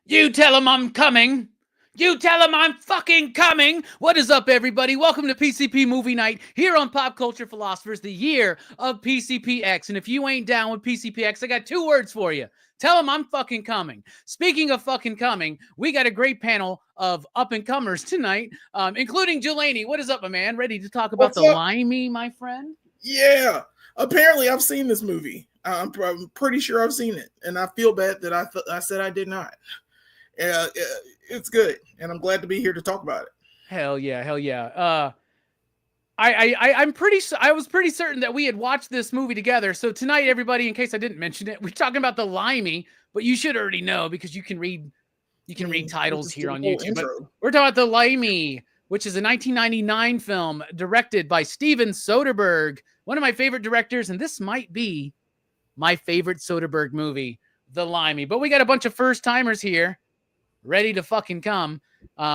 You tell him I'm coming. You tell him I'm fucking coming. What is up, everybody? Welcome to PCP Movie Night here on Pop Culture Philosophers, the year of PCPX. And if you ain't down with PCPX, I got two words for you. Tell him I'm fucking coming. Speaking of fucking coming, we got a great panel of up-and-comers tonight, including Delaney. What is up, my man? Ready to talk about Limey, my friend? Yeah. Apparently, I've seen this movie. I'm pretty sure I've seen it. And I feel bad that I said I did not. It's good, and I'm glad to be here to talk about it. Hell yeah, hell yeah. I was pretty certain that we had watched this movie together. So tonight, everybody, in case I didn't mention it, we're talking about the Limey, but you should already know because you can read titles here on YouTube. But we're talking about the Limey, which is a 1999 film directed by Steven Soderbergh, one of my favorite directors, and this might be my favorite Soderbergh movie, The Limey. But we got a bunch of first timers here, ready to fucking come,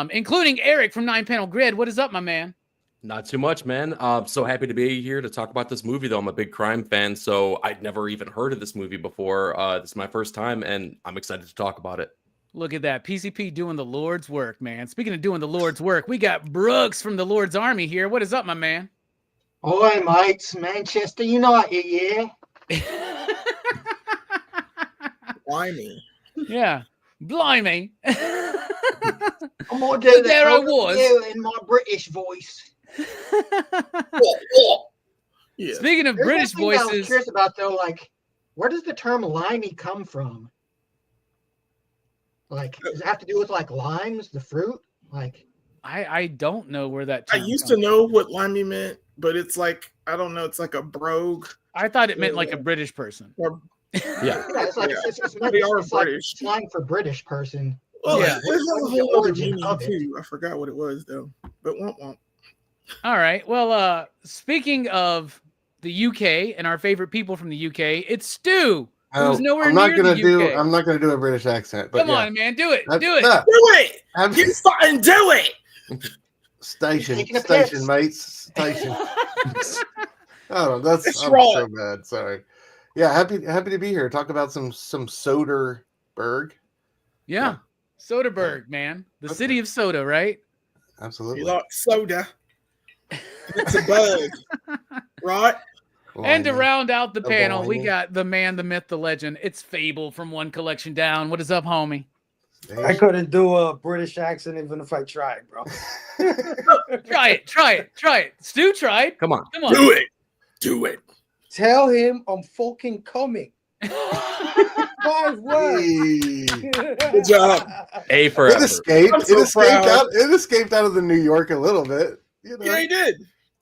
including Eric from 9 Panel Grid. What is up, my man? Not too much, man. So happy to be here to talk about this movie, though. I'm a big crime fan, so I'd never even heard of this movie before. This is my first time, and I'm excited to talk about it. Look at that. PCP doing the Lord's work, man. Speaking of doing the Lord's work, we got Brooks from the Lord's Army here. What is up, my man? Oi, mates. Manchester United, yeah? Blimey. Yeah. Blimey. I'm gonna do that. There I was. In my British voice. Yeah. Speaking of British voices, I was curious about though, like, where does the term limey come from? Like, does it have to do with like limes, the fruit? Like, I don't know where that. I used to know what limey meant, but it's like I don't know. It's like a brogue. I thought it meant like a British person. Yeah, it's like it's British. Slang for British person. Well, yeah. There's a whole other meaning too. I forgot what it was though, but won't. All right. Well, speaking of the UK and our favorite people from the UK, it's Stu. Who's nowhere I'm not near gonna the do. UK. I'm not gonna do a British accent. But Come yeah. on, man, do it. No. Do it. You fucking do it. Station, piss. mates. Station. Oh, I'm right. so bad. Sorry. Yeah, happy to be here. Talk about some Soderbergh. Yeah, Soderbergh, man, the city of soda, right? Absolutely. You like soda? It's a bug, right? And to round out the panel, we got the man, the myth, the legend. It's Fable from One Collection Down. What is up, homie? I couldn't do a British accent even if I tried, bro. Try it. Stu tried. come on. Do it. Tell him I'm fucking coming. 5 words. Hey. Good job. A for It effort. escaped. I'm so It escaped out of the New York a little bit. You know? Yeah, he did.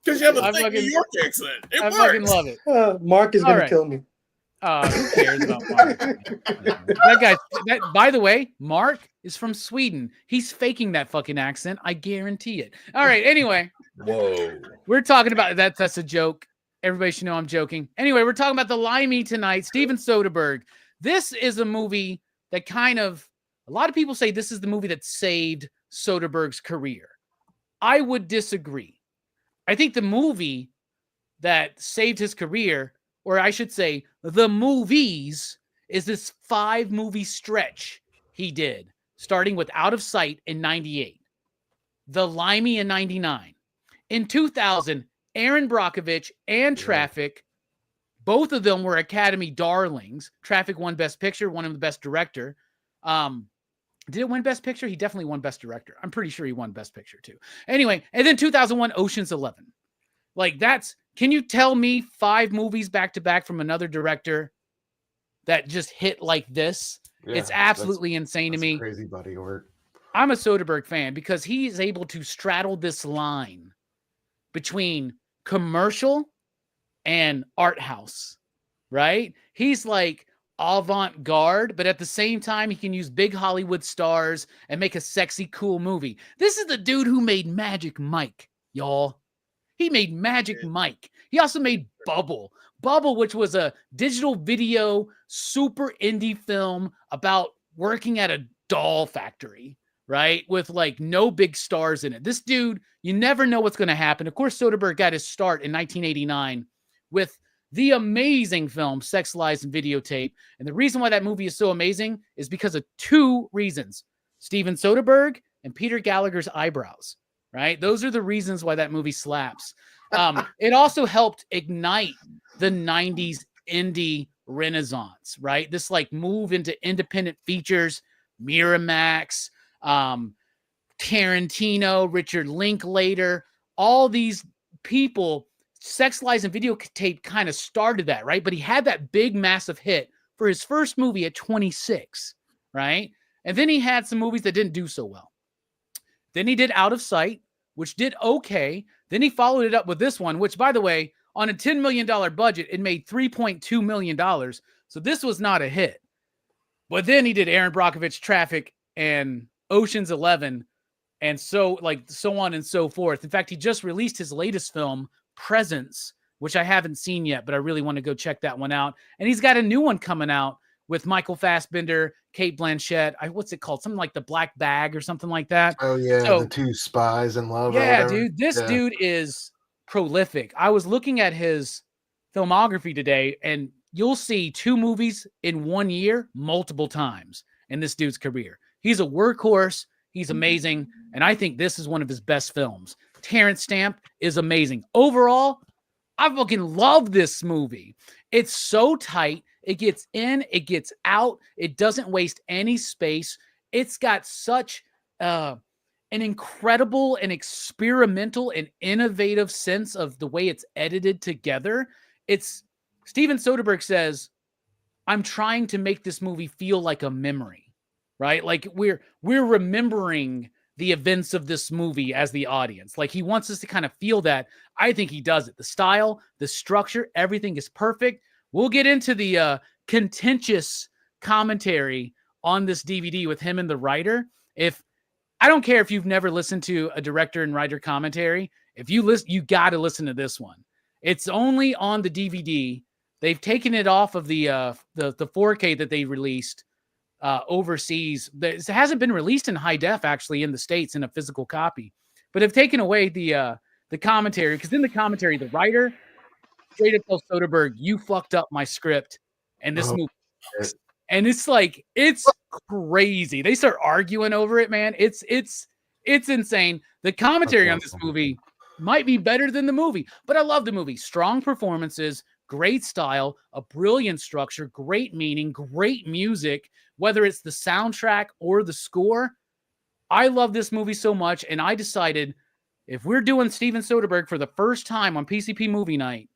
Because you have a I thick fucking- New York accent. It I works. fucking love it. Mark is All gonna right. kill me. Who cares about Mark? That guy. By the way, Mark is from Sweden. He's faking that fucking accent. I guarantee it. All right. Anyway, Whoa. we're talking about that. That's a joke. Everybody should know I'm joking. Anyway, we're talking about the Limey tonight. Steven Soderbergh. This is a movie that a lot of people say this is the movie that saved Soderbergh's career. I would disagree. I think the movie that saved his career, or I should say the movies, is this 5-movie stretch he did, starting with Out of Sight in 98, The Limey in 99. In 2000, Aaron Brockovich and Traffic, both of them were Academy darlings. Traffic won Best Picture, won him the Best Director. Did it win Best Picture? He definitely won Best Director. I'm pretty sure he won Best Picture too. Anyway, and then 2001, Ocean's 11. Like can you tell me 5 movies back to back from another director that just hit like this? Yeah, it's absolutely insane to me. Crazy body work. I'm a Soderbergh fan because he is able to straddle this line between commercial and art house, right? He's like avant-garde, but at the same time, he can use big Hollywood stars and make a sexy, cool movie. This is the dude who made Magic Mike, y'all. He made Magic Mike. He also made Bubble. Bubble, which was a digital video, super indie film about working at a doll factory, right? With like no big stars in it. This dude, you never know what's going to happen. Of course, Soderbergh got his start in 1989 with the amazing film Sex, Lies, and Videotape. And the reason why that movie is so amazing is because of two reasons. Steven Soderbergh and Peter Gallagher's eyebrows, right? Those are the reasons why that movie slaps. It also helped ignite the 90s indie renaissance, right? This like move into independent features, Miramax, Tarantino, Richard Linklater, all these people. Sex, Lies, and Videotape kind of started that, right? But he had that big, massive hit for his first movie at 26, right? And then he had some movies that didn't do so well. Then he did Out of Sight, which did okay. Then he followed it up with this one, which, by the way, on a $10 million budget, it made $3.2 million. So this was not a hit. But then he did Aaron Brockovich, Traffic, and Ocean's 11, and so on and so forth. In fact, he just released his latest film, Presence, which I haven't seen yet, but I really want to go check that one out. And he's got a new one coming out with Michael Fassbender, Cate Blanchett. What's it called? Something like The Black Bag or something like that. Oh yeah, So, the two spies in love. yeah, dude, this dude is prolific. I was looking at his filmography today, and you'll see 2 movies in 1 year multiple times in this dude's career. He's a workhorse. He's amazing. And I think this is one of his best films. Terence Stamp is amazing. Overall, I fucking love this movie. It's so tight. It gets in, it gets out. It doesn't waste any space. It's got such an incredible and experimental and innovative sense of the way it's edited together. Steven Soderbergh says, I'm trying to make this movie feel like a memory, right? Like we're remembering the events of this movie as the audience. Like he wants us to kind of feel that. I think he does it. The style, the structure, everything is perfect. We'll get into the contentious commentary on this DVD with him and the writer. I don't care if you've never listened to a director and writer commentary. If you listen, you got to listen to this one. It's only on the DVD. They've taken it off of the 4K that they released overseas. It hasn't been released in high def actually in the States in a physical copy, but have taken away the commentary, because in the commentary, the writer straight up tells Soderbergh, you fucked up my script and this movie. And it's like, it's crazy. They start arguing over it, man. It's insane. The commentary on this movie might be better than the movie, but I love the movie. Strong performances, great style, a brilliant structure, great meaning, great music, whether it's the soundtrack or the score. I love this movie so much, and I decided if we're doing Steven Soderbergh for the first time on PCP Movie Night,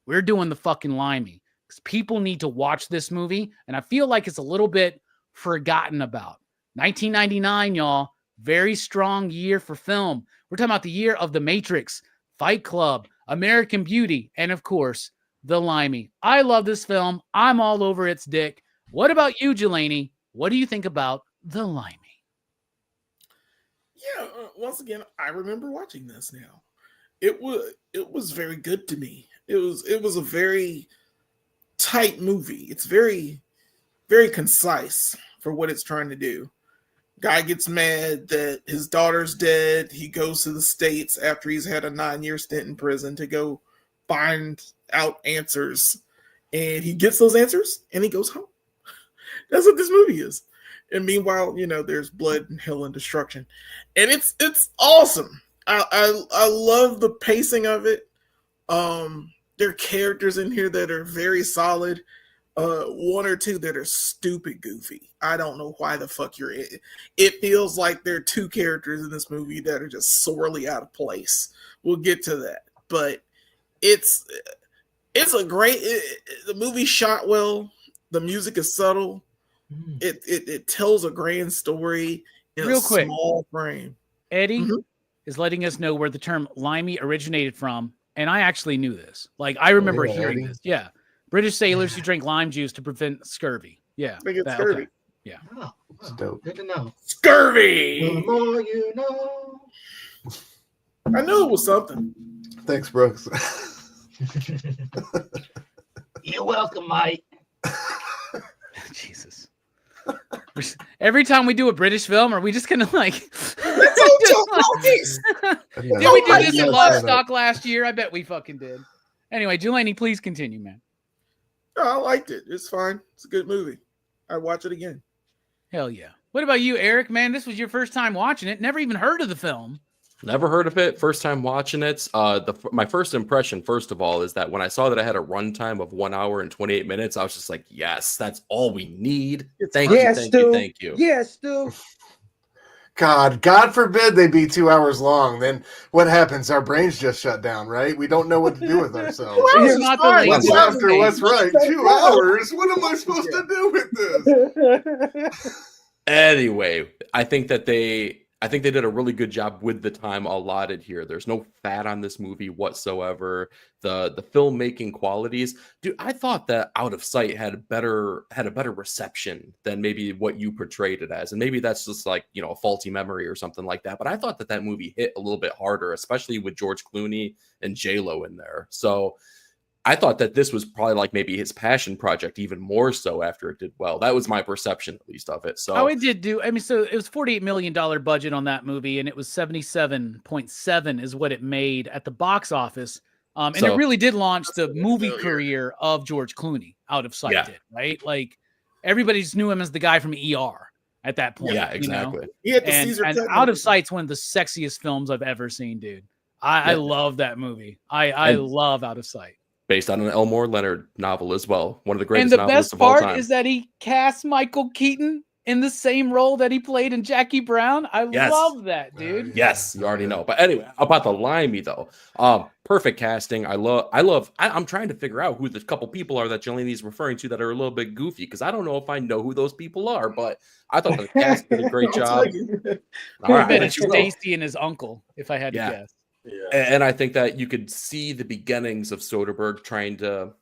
we're doing the fucking Limey, because people need to watch this movie, and I feel like it's a little bit forgotten about. 1999, y'all, very strong year for film. We're talking about the year of The Matrix, Fight Club, American Beauty, and of course, The Limey. I love this film. I'm all over its dick. What about you, Jelani? What do you think about The Limey? Yeah, once again, I remember watching this now. It was very good to me. It was a very tight movie. It's very, very concise for what it's trying to do. Guy gets mad that his daughter's dead. He goes to the States after he's had a 9-year stint in prison to go find out answers. And he gets those answers and he goes home. That's what this movie is. And meanwhile, there's blood and hell and destruction. And it's awesome. I love the pacing of it. There are characters in here that are very solid. One or two that are stupid goofy. I don't know why the fuck you're in. It feels like there are 2 characters in this movie that are just sorely out of place. We'll get to that. But it's a great... the movie shot well. The music is subtle. It tells a grand story in Real a quick, small frame. Eddie is letting us know where the term Limey originated from, and I actually knew this. Like, I remember hearing Eddie? this. Yeah. British sailors who drink lime juice to prevent scurvy. Yeah. I think it's scurvy. Okay. Yeah. Oh, It's dope. good to know. Scurvy! The more you know. I knew it was something. Thanks, Brooks. You're welcome, Mike. Jesus. Every time we do a British film, are we just gonna like? That's all Joe Focus. Did we do this in Lock Stock last year? I bet we fucking did. Anyway, Delaney, please continue, man. No, I liked it. It's fine. It's a good movie. I'd watch it again. Hell yeah. What about you, Eric? Man, this was your first time watching it. Never even heard of the film. Never heard of it. First time watching it. My first impression, first of all, is that when I saw that I had a runtime of 1 hour and 28 minutes, I was just like, yes, that's all we need. Thank you. Yes, Stu. God forbid they be 2 hours long. Then what happens? Our brains just shut down, right? We don't know what to do with ourselves. It's not the fine. length What's of after? the What's right? 2 hours? What am I supposed to do with this? Anyway, I think they did a really good job with the time allotted here. There's no fat on this movie whatsoever. The filmmaking qualities, dude. I thought that Out of Sight had a better reception than maybe what you portrayed it as, and maybe that's just like, you know, a faulty memory or something like that. But I thought that movie hit a little bit harder, especially with George Clooney and J-Lo in there. So I thought that this was probably like maybe his passion project, even more so after it did well. That was my perception, at least, of it. So it did do. I mean, so it was $48 million budget on that movie, and it was 77.7 is what it made at the box office. And it really did launch the movie career of George Clooney. Out of Sight did, right? Like everybody just knew him as the guy from ER at that point. Yeah, exactly. He had the Caesar and Out of Sight's one of the sexiest films I've ever seen, dude. I love that movie. I love Out of Sight. Based on an Elmore Leonard novel as well. One of the greatest and the novelists best of all part time. is that he cast Michael Keaton in the same role that he played in Jackie Brown. I love that, dude. Yes, you already know. But anyway, about the Limey though. Perfect casting. I'm trying to figure out who the couple people are that Jelene's referring to that are a little bit goofy, because I don't know if I know who those people are, but I thought the cast did a great job. All right, it's Stacy and his uncle, if I had to guess. Yeah. And I think that you could see the beginnings of Soderbergh trying to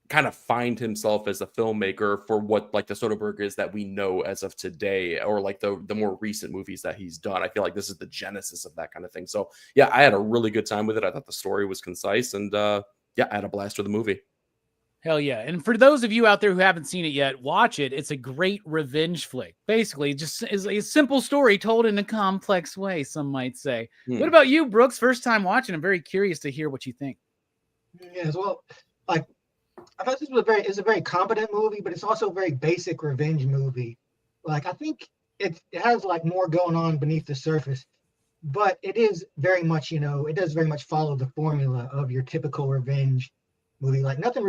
kind of find himself as a filmmaker for what like the Soderbergh is that we know as of today, or like the more recent movies that he's done. I feel like this is the genesis of that kind of thing. So yeah, I had a really good time with it. I thought the story was concise, and I had a blast with the movie. Hell yeah. And for those of you out there who haven't seen it yet, watch it. It's a great revenge flick. Basically, just is a simple story told in a complex way, some might say. What about you, Brooks? First time watching. I'm very curious to hear what you think. Yeah, well, like I thought this was a very competent movie, but it's also a very basic revenge movie. Like I think it has like more going on beneath the surface, but it is very much, it does very much follow the formula of your typical revenge movie. Like nothing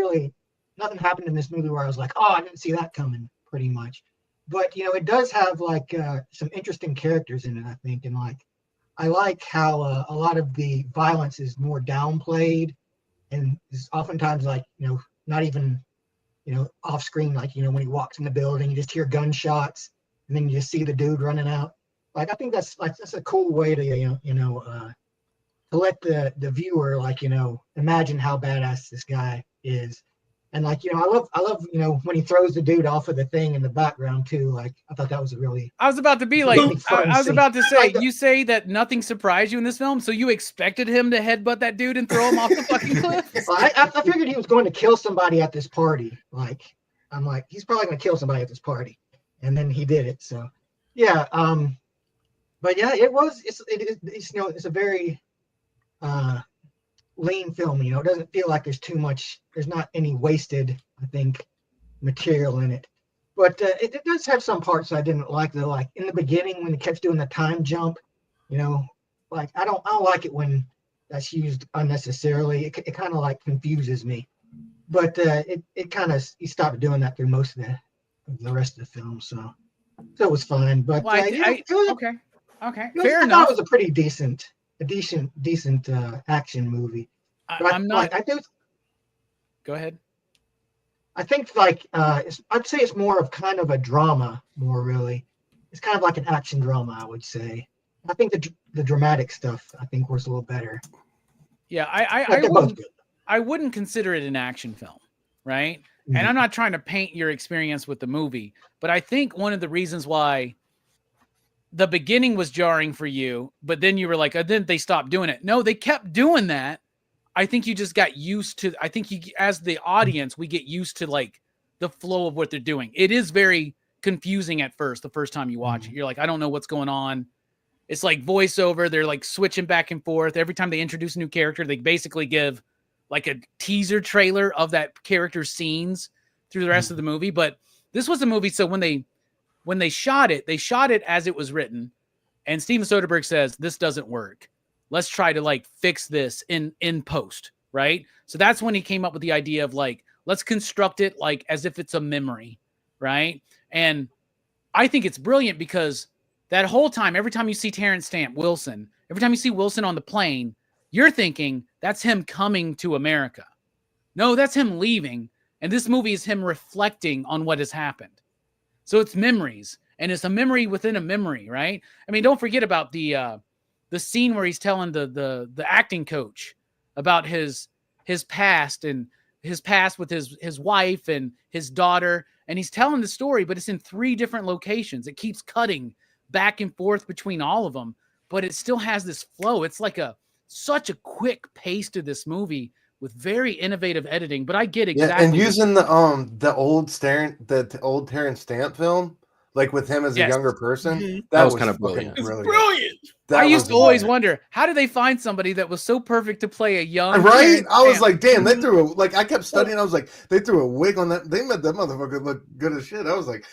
happened in this movie where I was like, oh, I didn't see that coming, pretty much. But it does have like some interesting characters in it, I think, and like I like how a lot of the violence is more downplayed, and is oftentimes like not even off screen. Like when he walks in the building, you just hear gunshots, and then you just see the dude running out. Like I think that's a cool way to to let the viewer imagine how badass this guy is. And like I love when he throws the dude off of the thing in the background too. Like I thought that was a really. I was about to be like, I was about to say, you say that nothing surprised you in this film, so you expected him to headbutt that dude and throw him off the fucking cliff? Well, I figured he was going to kill somebody at this party. Like I'm like, he's probably going to kill somebody at this party, and then he did it. So yeah, but yeah, it's a very lean film. It doesn't feel like there's not any wasted, I think, material in it. But it does have some parts I didn't like though. Like in the beginning when it kept doing the time jump, like I don't like it when that's used unnecessarily. It kind of like confuses me. But it kind of he stopped doing that through most of the rest of the film. So it was fine. But well, it was okay, fair enough. I thought it was a pretty decent action movie. I'm not. I do. Go ahead. I think like I'd say it's more of kind of a drama, more really. It's kind of like an action drama, I would say. I think the dramatic stuff I think was a little better. Yeah, I wouldn't consider it an action film, right? Mm-hmm. And I'm not trying to paint your experience with the movie, but I think one of the reasons why the beginning was jarring for you, but then you were like, then they stopped doing it. No, they kept doing that. I think you just got used to, I think as the audience, we get used to like the flow of what they're doing. It is very confusing at first, the first time you watch it. You're like, I don't know what's going on. It's like voiceover. They're like switching back and forth. Every time they introduce a new character, they basically give like a teaser trailer of that character's scenes through the rest of the movie. But this was a movie. So when they shot it as it was written. And Steven Soderbergh says, this doesn't work. Let's try to like fix this in post, right? So that's when he came up with the idea of like, let's construct it like as if it's a memory, right? And I think it's brilliant because that whole time, every time you see Terence Stamp, Wilson, every time you see Wilson on the plane, you're thinking that's him coming to America. No, that's him leaving. And this movie is him reflecting on what has happened. So it's memories. And it's a memory within a memory, right? I mean, don't forget about the scene where he's telling the acting coach about his past and his past with his wife and his daughter. And he's telling the story, but it's in 3 different locations. It keeps cutting back and forth between all of them, but it still has this flow. It's like such a quick pace to this movie with very innovative editing. But I get exactly. Yeah, and using the old Terence Stamp film. Like with him as a younger person, that was kind of brilliant. It's brilliant. I used to always wonder, how do they find somebody that was so perfect to play a young right? I was like, damn, they threw I kept studying. I was like, they threw a wig on that. They made that motherfucker look good as shit. I was like,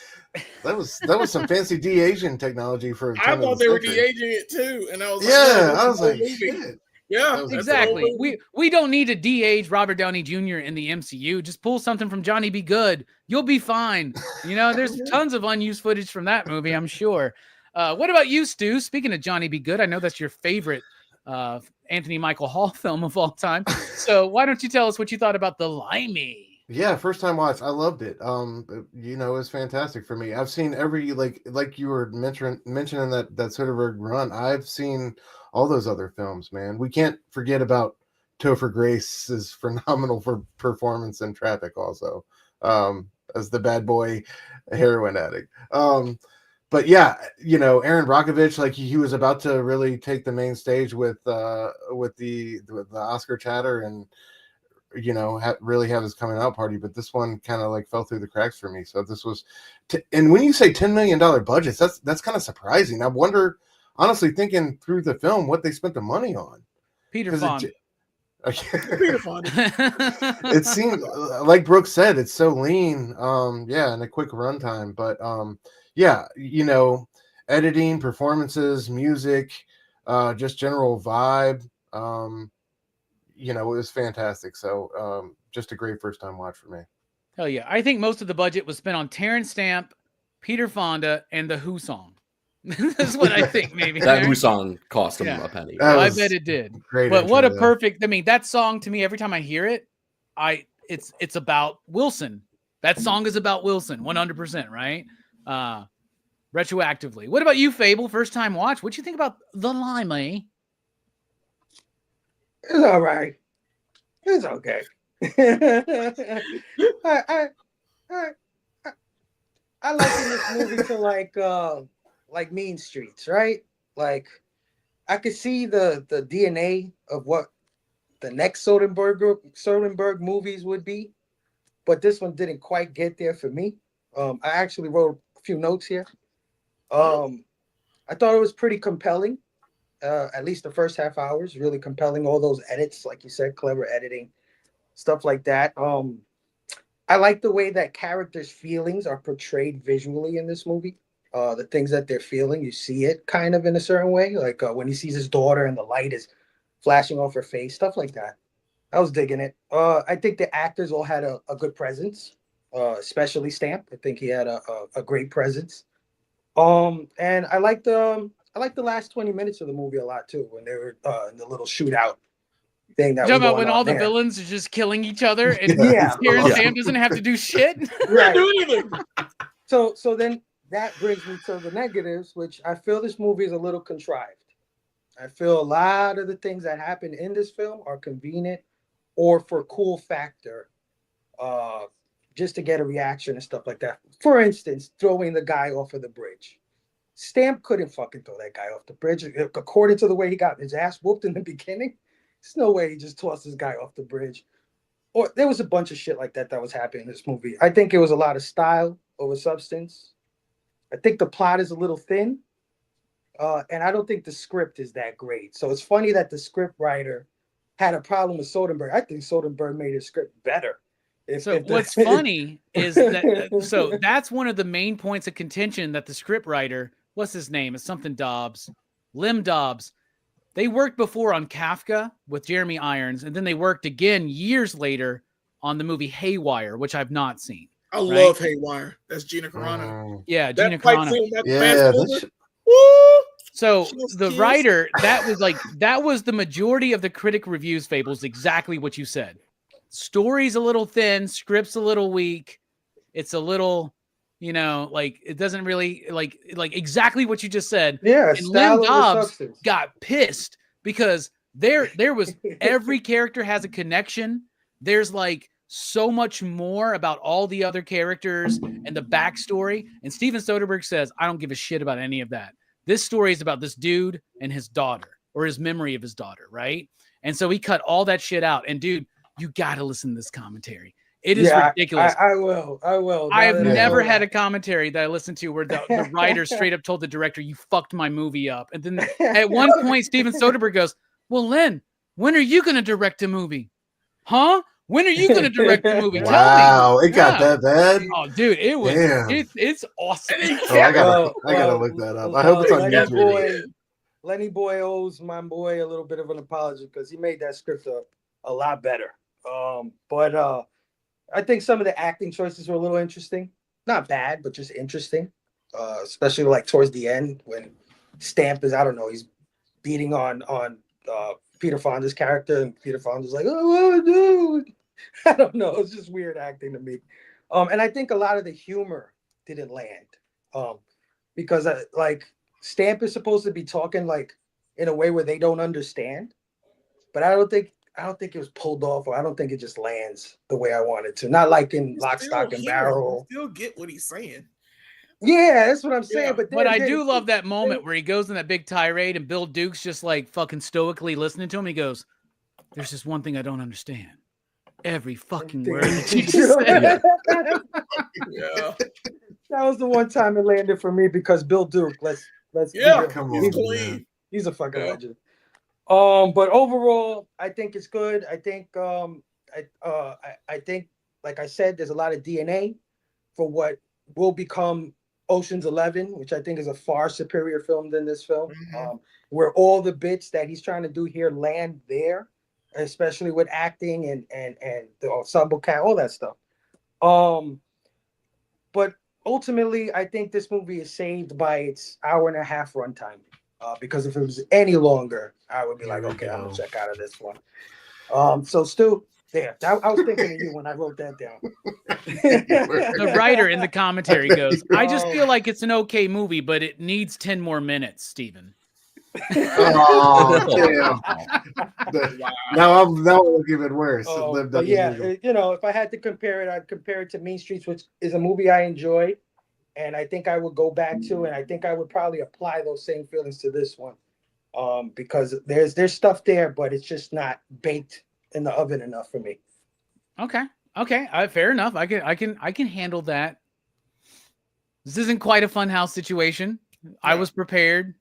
that was some fancy de-aging technology for. I thought they were de-aging it too, and I was like, I was like, shit. Yeah, exactly. We don't need to de-age Robert Downey Jr. in the MCU. Just pull something from Johnny Be Good. You'll be fine. You know, there's tons of unused footage from that movie, I'm sure. What about you, Stu? Speaking of Johnny Be Good, I know that's your favorite Anthony Michael Hall film of all time. So why don't you tell us what you thought about the Limey? Yeah, first time watch. I loved it. You know, it was fantastic for me. I've seen every like you were mentioning that Soderbergh run. I've seen all those other films, man. We can't forget about Topher Grace's phenomenal performance in Traffic also, as the bad boy heroin addict. But yeah, you know, Aaron Brockovich, like he was about to really take the main stage with the Oscar chatter and, you know, really have his coming out party. But this one kind of like fell through the cracks for me. So this was, and when you say $10 million budgets, that's kind of surprising. I wonder, honestly, thinking through the film, what they spent the money on. Peter Fonda. Peter Fonda. It seemed like Brooks said, it's so lean. Yeah, and a quick runtime, but yeah, you know, editing, performances, music, just general vibe. You know, it was fantastic. So just a great first time watch for me. Hell yeah. I think most of the budget was spent on Terence Stamp, Peter Fonda, and the Who song. That's what I think, maybe. That Who song cost him a penny. I bet it did. But what a perfect, I mean, that song to me, every time I hear it, it's about Wilson. That song is about Wilson, 100%, right? Retroactively. What about you, Fable? First time watch. What'd you think about the Limey? It's all right. It's okay. I liken this movie to like Mean Streets, right? Like I could see the DNA of what the next Soderbergh movies would be, but this one didn't quite get there for me. I actually wrote a few notes here. I thought it was pretty compelling. At least the first half hour is really compelling. All those edits, like you said, clever editing, stuff like that. I like the way that characters' feelings are portrayed visually in this movie. The things that they're feeling, you see it kind of in a certain way. Like when he sees his daughter and the light is flashing off her face, stuff like that. I was digging it. I think the actors all had a good presence, especially Stamp. I think he had a great presence. And I like the last 20 minutes of the movie a lot too, when they were in the little shootout thing. That you talking about when all the villains are just killing each other and Terence Stamp doesn't have to do shit? Right. Do anything. So then that brings me to the negatives, which I feel this movie is a little contrived. I feel a lot of the things that happen in this film are convenient or for cool factor, just to get a reaction and stuff like that. For instance, throwing the guy off of the bridge. Stamp couldn't fucking throw that guy off the bridge. According to the way he got his ass whooped in the beginning, there's no way he just tossed this guy off the bridge. Or there was a bunch of shit like that was happening in this movie. I think it was a lot of style over substance. I think the plot is a little thin. And I don't think the script is that great. So it's funny that the script writer had a problem with Soderbergh. I think Soderbergh made his script better. What's funny is that so that's one of the main points of contention that the script writer, what's his name? It's something Dobbs, Lim Dobbs. They worked before on Kafka with Jeremy Irons, and then they worked again years later on the movie Haywire, which I've not seen. I love Haywire. That's Gina Carano. Yeah, That Gina fight Carano. scene, that Yeah, fast forward, woo! So Just the kiss. writer, that was the majority of the critic reviews, Fables, exactly what you said. Story's a little thin, script's a little weak. It's a little, like it doesn't really like exactly what you just said. Yeah, And Lim style over Dobbs substance. got pissed because there was every character has a connection. There's like so much more about all the other characters and the backstory. And Steven Soderbergh says, I don't give a shit about any of that. This story is about this dude and his daughter, or his memory of his daughter, right? And so he cut all that shit out. And dude, you got to listen to this commentary. It is ridiculous. I will. I have never had a commentary that I listened to where the writer straight up told the director, you fucked my movie up. And then at one point, Steven Soderbergh goes, well, Len, when are you going to direct a movie? Huh? When are you going to direct a movie? Wow, Tell me. it got that bad. Oh, dude, it was. It's awesome. I gotta look that up. I hope it's on YouTube. Lenny Boy owes my boy a little bit of an apology because he made that script a lot better. But I think some of the acting choices were a little interesting. Not bad, but just interesting. Especially like towards the end when Stamp is, I don't know, he's beating on Peter Fonda's character, and Peter Fonda's like, oh, dude. I don't know. It's just weird acting to me. And I think a lot of the humor didn't land. Because like Stamp is supposed to be talking like in a way where they don't understand. But I don't think it was pulled off, or I don't think it just lands the way I want it to. Not like in Lock, Stock, and Barrel. You still get what he's saying. Yeah, that's what I'm saying. Yeah. But I do love that moment where he goes in that big tirade and Bill Duke's just like fucking stoically listening to him. He goes, there's just one thing I don't understand. Every fucking word that you said. Yeah. That was the one time it landed for me because Bill Duke, let's come on, clean. He's a fucking legend. But overall, I think it's good. I think I think, like I said, there's a lot of DNA for what will become Ocean's 11, which I think is a far superior film than this film. Mm-hmm. Where all the bits that he's trying to do here land there, especially with acting and the ensemble cast, all that stuff. But ultimately, I think this movie is saved by its hour-and-a-half runtime. Because if it was any longer, I would be like, okay, I'm gonna check out of this one. So Stu, there. I was thinking of you when I wrote that down. The writer in the commentary goes, I just feel like it's an okay movie, but it needs 10 more minutes, Steven. Oh, damn. Now it'll give it worse. But yeah, if I had to compare it, I'd compare it to Mean Streets, which is a movie I enjoy. And I think I would go back to, and I think I would probably apply those same feelings to this one, because there's stuff there, but it's just not baked in the oven enough for me. Okay, fair enough. I can handle that. This isn't quite a Funhouse situation. Yeah. I was prepared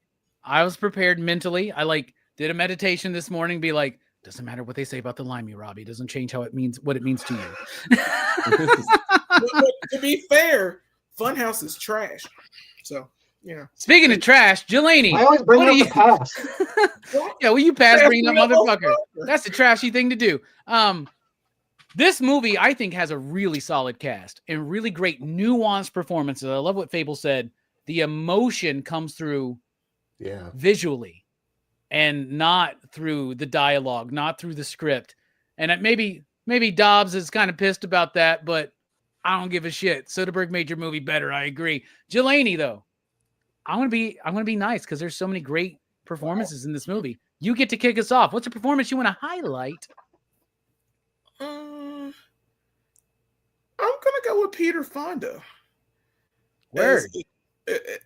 mentally. I did a meditation this morning. Be like, doesn't matter what they say about the Limey, Robbie. It doesn't change what it means to you. But to be fair, Funhouse is trash. So, yeah. Speaking of trash, Jelani. I always bring up the past. Yeah, will you pass bringing up motherfucker? That's a trashy thing to do. This movie, I think, has a really solid cast and really great nuanced performances. I love what Fable said. The emotion comes through visually and not through the dialogue, not through the script. And maybe Dobbs is kind of pissed about that, but I don't give a shit. Soderbergh made your movie better. I agree. Jelani, though, I'm gonna be nice because there's so many great performances in this movie. You get to kick us off. What's a performance you want to highlight? I'm gonna go with Peter Fonda. Word.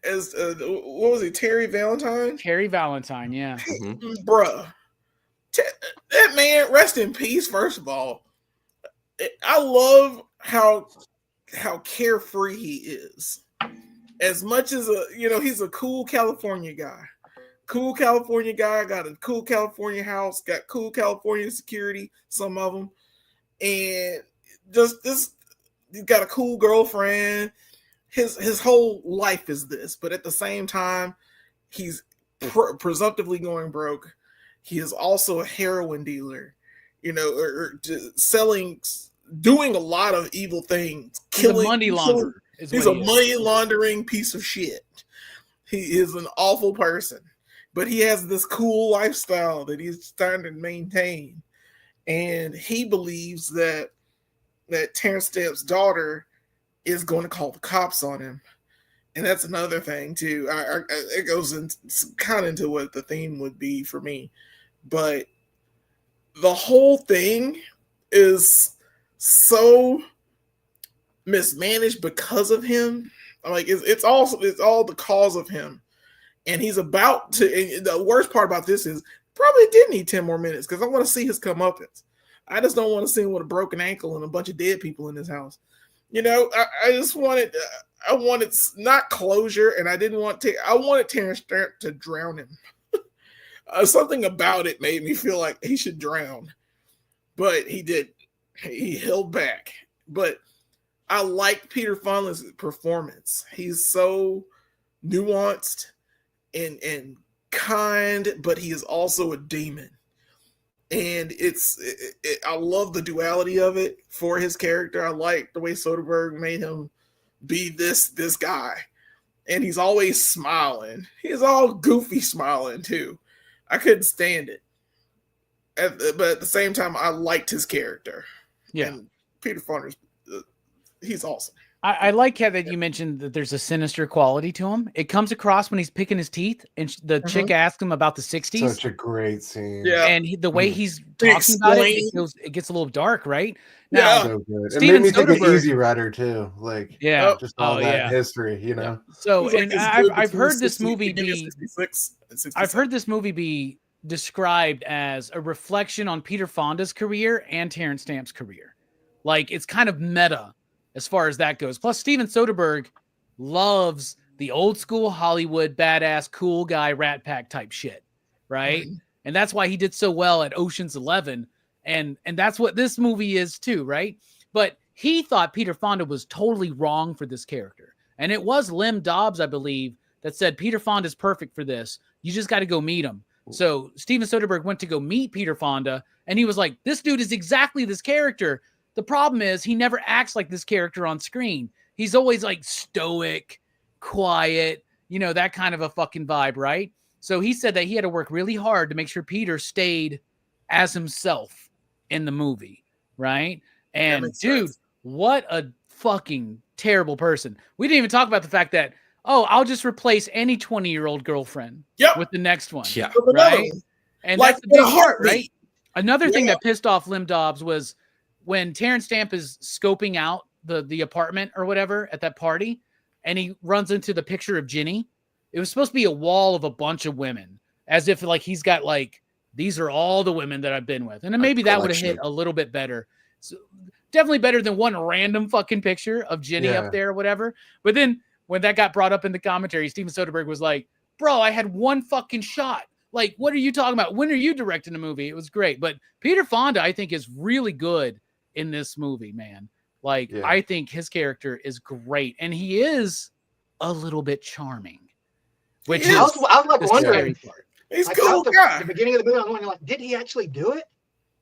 As what was he? Terry Valentine. Terry Valentine, yeah. Bruh, that man. Rest in peace. First of all, I love how carefree he is. As much as he's a cool California guy. cool California guy, got a cool California house, got cool California security, some of them, and just this, he's got a cool girlfriend. His whole life is this, but at the same time, he's presumptively going broke. He is also a heroin dealer, or selling, doing a lot of evil things, killing. He's a money launderer. He's a money laundering piece of shit. He is an awful person, but he has this cool lifestyle that he's trying to maintain, and he believes that Terence Stamp's daughter is going to call the cops on him. And that's another thing too. It goes kind of into what the theme would be for me, but the whole thing is so mismanaged because of him. Like it's all the cause of him, and he's about to. And the worst part about this is probably did need 10 more minutes because I want to see his comeuppance. I just don't want to see him with a broken ankle and a bunch of dead people in his house. I just wanted. I wanted not closure, and I wanted Terence Stamp to drown him. Something about it made me feel like he should drown, but he did. He held back. But I like Peter Fonda's performance. He's so nuanced and kind, but he is also a demon. And I love the duality of it for his character. I like the way Soderbergh made him be this guy, and he's always smiling. He's all goofy smiling too. I couldn't stand it, but at the same time, I liked his character. Yeah, and Peter Fonda's he's awesome. I like how that you mentioned that there's a sinister quality to him. It comes across when he's picking his teeth, and the chick asks him about the 60s. Such a great scene. Yeah, and the way he's talking about it gets a little dark, right? Now, so good. Steven It made me think of Soderbergh- Easy Rider too. Like, just all that history, So, It was and like it's good I've between heard this 60 movie beginning of be 66 and 67. I've heard this movie be described as a reflection on Peter Fonda's career and Terence Stamp's career. Like, it's kind of meta as far as that goes. Plus, Steven Soderbergh loves the old school Hollywood badass cool guy Rat Pack type shit, right? And that's why he did so well at Ocean's 11, and that's what this movie is too, right? But he thought Peter Fonda was totally wrong for this character, and it was Lim Dobbs, I believe, that said Peter Fonda's perfect for this. You just got to go meet him. So Steven Soderbergh went to go meet Peter Fonda, and he was like, "This dude is exactly this character." The problem is he never acts like this character on screen. He's always like stoic, quiet, that kind of a fucking vibe, right? So he said that he had to work really hard to make sure Peter stayed as himself in the movie, right? And dude, what a fucking terrible person. We didn't even talk about the fact that, I'll just replace any 20-year-old girlfriend with the next one. Yeah. Right? And like that's the big part, heartbeat. right? Another thing that pissed off Lim Dobbs was when Terence Stamp is scoping out the apartment or whatever at that party, and he runs into the picture of Ginny. It was supposed to be a wall of a bunch of women, as if like he's got like, these are all the women that I've been with. And then maybe that would have hit a little bit better. So definitely better than one random fucking picture of Ginny up there or whatever. But then when that got brought up in the commentary, Steven Soderbergh was like, "Bro, I had one fucking shot. Like, what are you talking about? When are you directing a movie?" It was great. But Peter Fonda, I think, is really good in this movie, man. Like, I think his character is great, and he is a little bit charming. Which I was like wondering. He's like, cool guy. At the beginning of the movie, I was wondering, like, did he actually do it?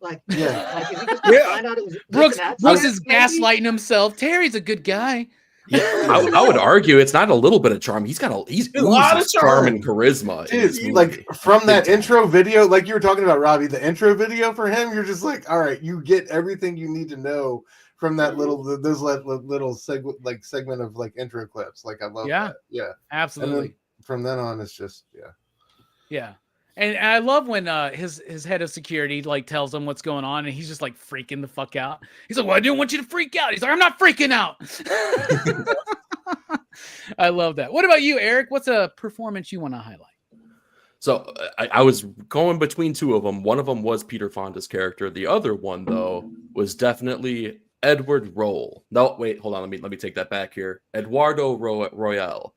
Like, like, is he just find out it was Brooks is gaslighting himself. Terry's a good guy. Yeah, I would argue it's not a little bit of charm. He's got a lot of charm and charisma. Dude, like from that intro video, like you were talking about, Robbie, the intro video for him, you're just like, all right, you get everything you need to know from that little segment of like intro clips. Like I love that. Yeah, absolutely. And then from then on, it's just yeah. And I love when his head of security like tells him what's going on, and he's just like freaking the fuck out. He's like, "Well, I didn't want you to freak out." He's like, "I'm not freaking out." I love that. What about you, Eric? What's a performance you want to highlight? So I was going between two of them. One of them was Peter Fonda's character. The other one, though, was definitely Edward Roll. No, wait, hold on. Let me take that back here. Eduardo Royale.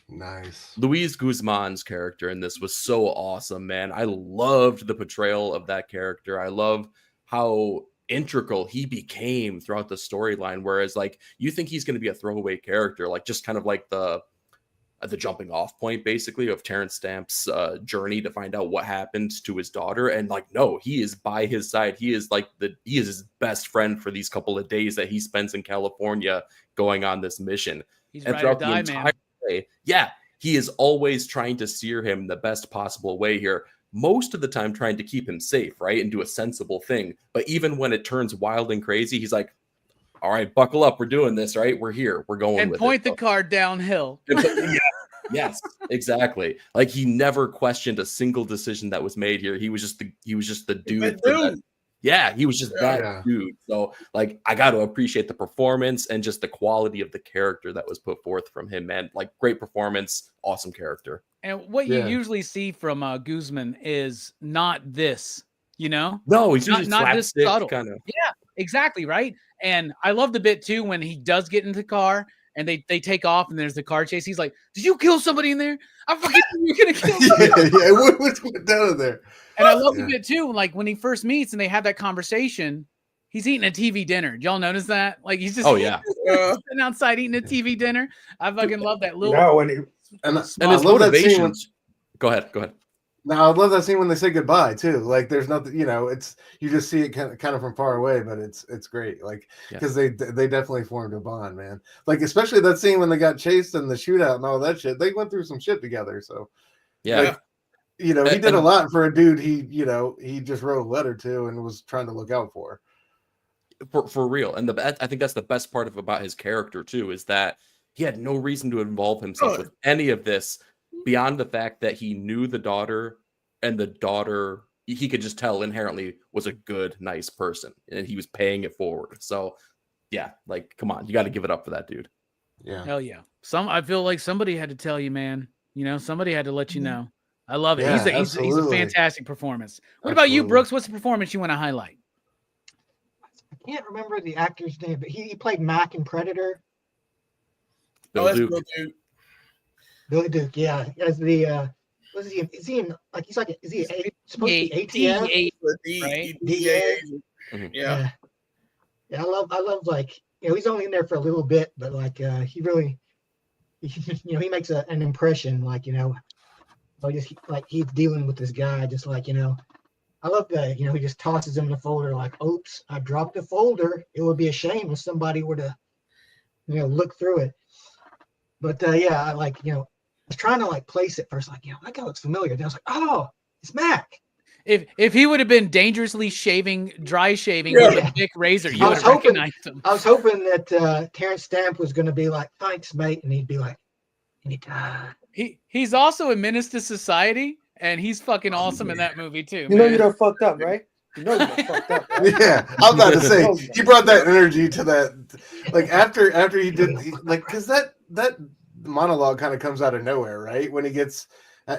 Nice. Luis Guzman's character in this was so awesome, man. I loved the portrayal of that character. I love how integral he became throughout the storyline. Whereas, like, you think he's going to be a throwaway character, like just kind of like the jumping off point, basically, of Terence Stamp's journey to find out what happened to his daughter. And like, no, he is by his side. He is like he is his best friend for these couple of days that he spends in California going on this mission. He's And ride or throughout the die, entire man. way, yeah, he is always trying to steer him the best possible way here. Most of the time trying to keep him safe, right? And do a sensible thing. But even when it turns wild and crazy, he's like, all right, buckle up. We're doing this, right? We're here. We're going And with point it. the car downhill. Yeah. Yes, exactly. Like, he never questioned a single decision that was made here. He was just the dude. Yeah, he was just that dude. So, like, I got to appreciate the performance and just the quality of the character that was put forth from him, man. Like, great performance, awesome character. And what you usually see from Guzman is not this, you know? No, he's not this subtle. Kind of. Yeah, exactly, right? And I love the bit too when he does get into the car and they take off and there's the car chase. He's like, "Did you kill somebody in there? I fucking you're gonna kill somebody." What's down in there? And I love the bit too, like when he first meets and they have that conversation. He's eating a TV dinner. Y'all notice that? Like, he's just sitting outside eating a TV dinner. I fucking love that little. No, and his motivations. Go ahead. Now, I love that scene when they say goodbye too. Like, there's nothing, it's you just see it kind of from far away, but it's great. Like, because they definitely formed a bond, man. Like, especially that scene when they got chased and the shootout and all that shit. They went through some shit together. So, yeah, he did a lot for a dude he just wrote a letter to and was trying to look out for. For real. And I think that's the best part about his character too, is that he had no reason to involve himself with any of this beyond the fact that he knew the daughter, and the daughter, he could just tell inherently was a good, nice person, and he was paying it forward. So yeah, like, come on, you got to give it up for that dude. Yeah. Hell yeah. I feel like somebody had to tell you, man. Somebody had to let you know. I love it. Yeah, He's a fantastic performance. What about you, Brooks? What's the performance you want to highlight? I can't remember the actor's name, but he played Mac in Predator. Bill Duke. Billy Duke, yeah. As the what is he? Is he in like he's like is he supposed to be ATF? Right? DA? Yeah. Yeah, I love like he's only in there for a little bit, but like he really he makes an impression, like just like he's dealing with this guy, just like I love that he just tosses him the folder like, oops, I dropped the folder. It would be a shame if somebody were to look through it. But I like I was trying to like place it first, like that guy looks familiar. Then I was like, oh, it's Mac. If he would have been dangerously dry shaving with a big razor, you would have recognized him. I was hoping that Terence Stamp was going to be like, thanks, mate, and he'd be like, anytime. He's also a menace to society, and he's fucking awesome in that movie too. You know you done fucked up, right? You know you done fucked up, right? Yeah, I'm about to say he brought that energy to that. Like after he did, because that monologue kind of comes out of nowhere, right? When he gets,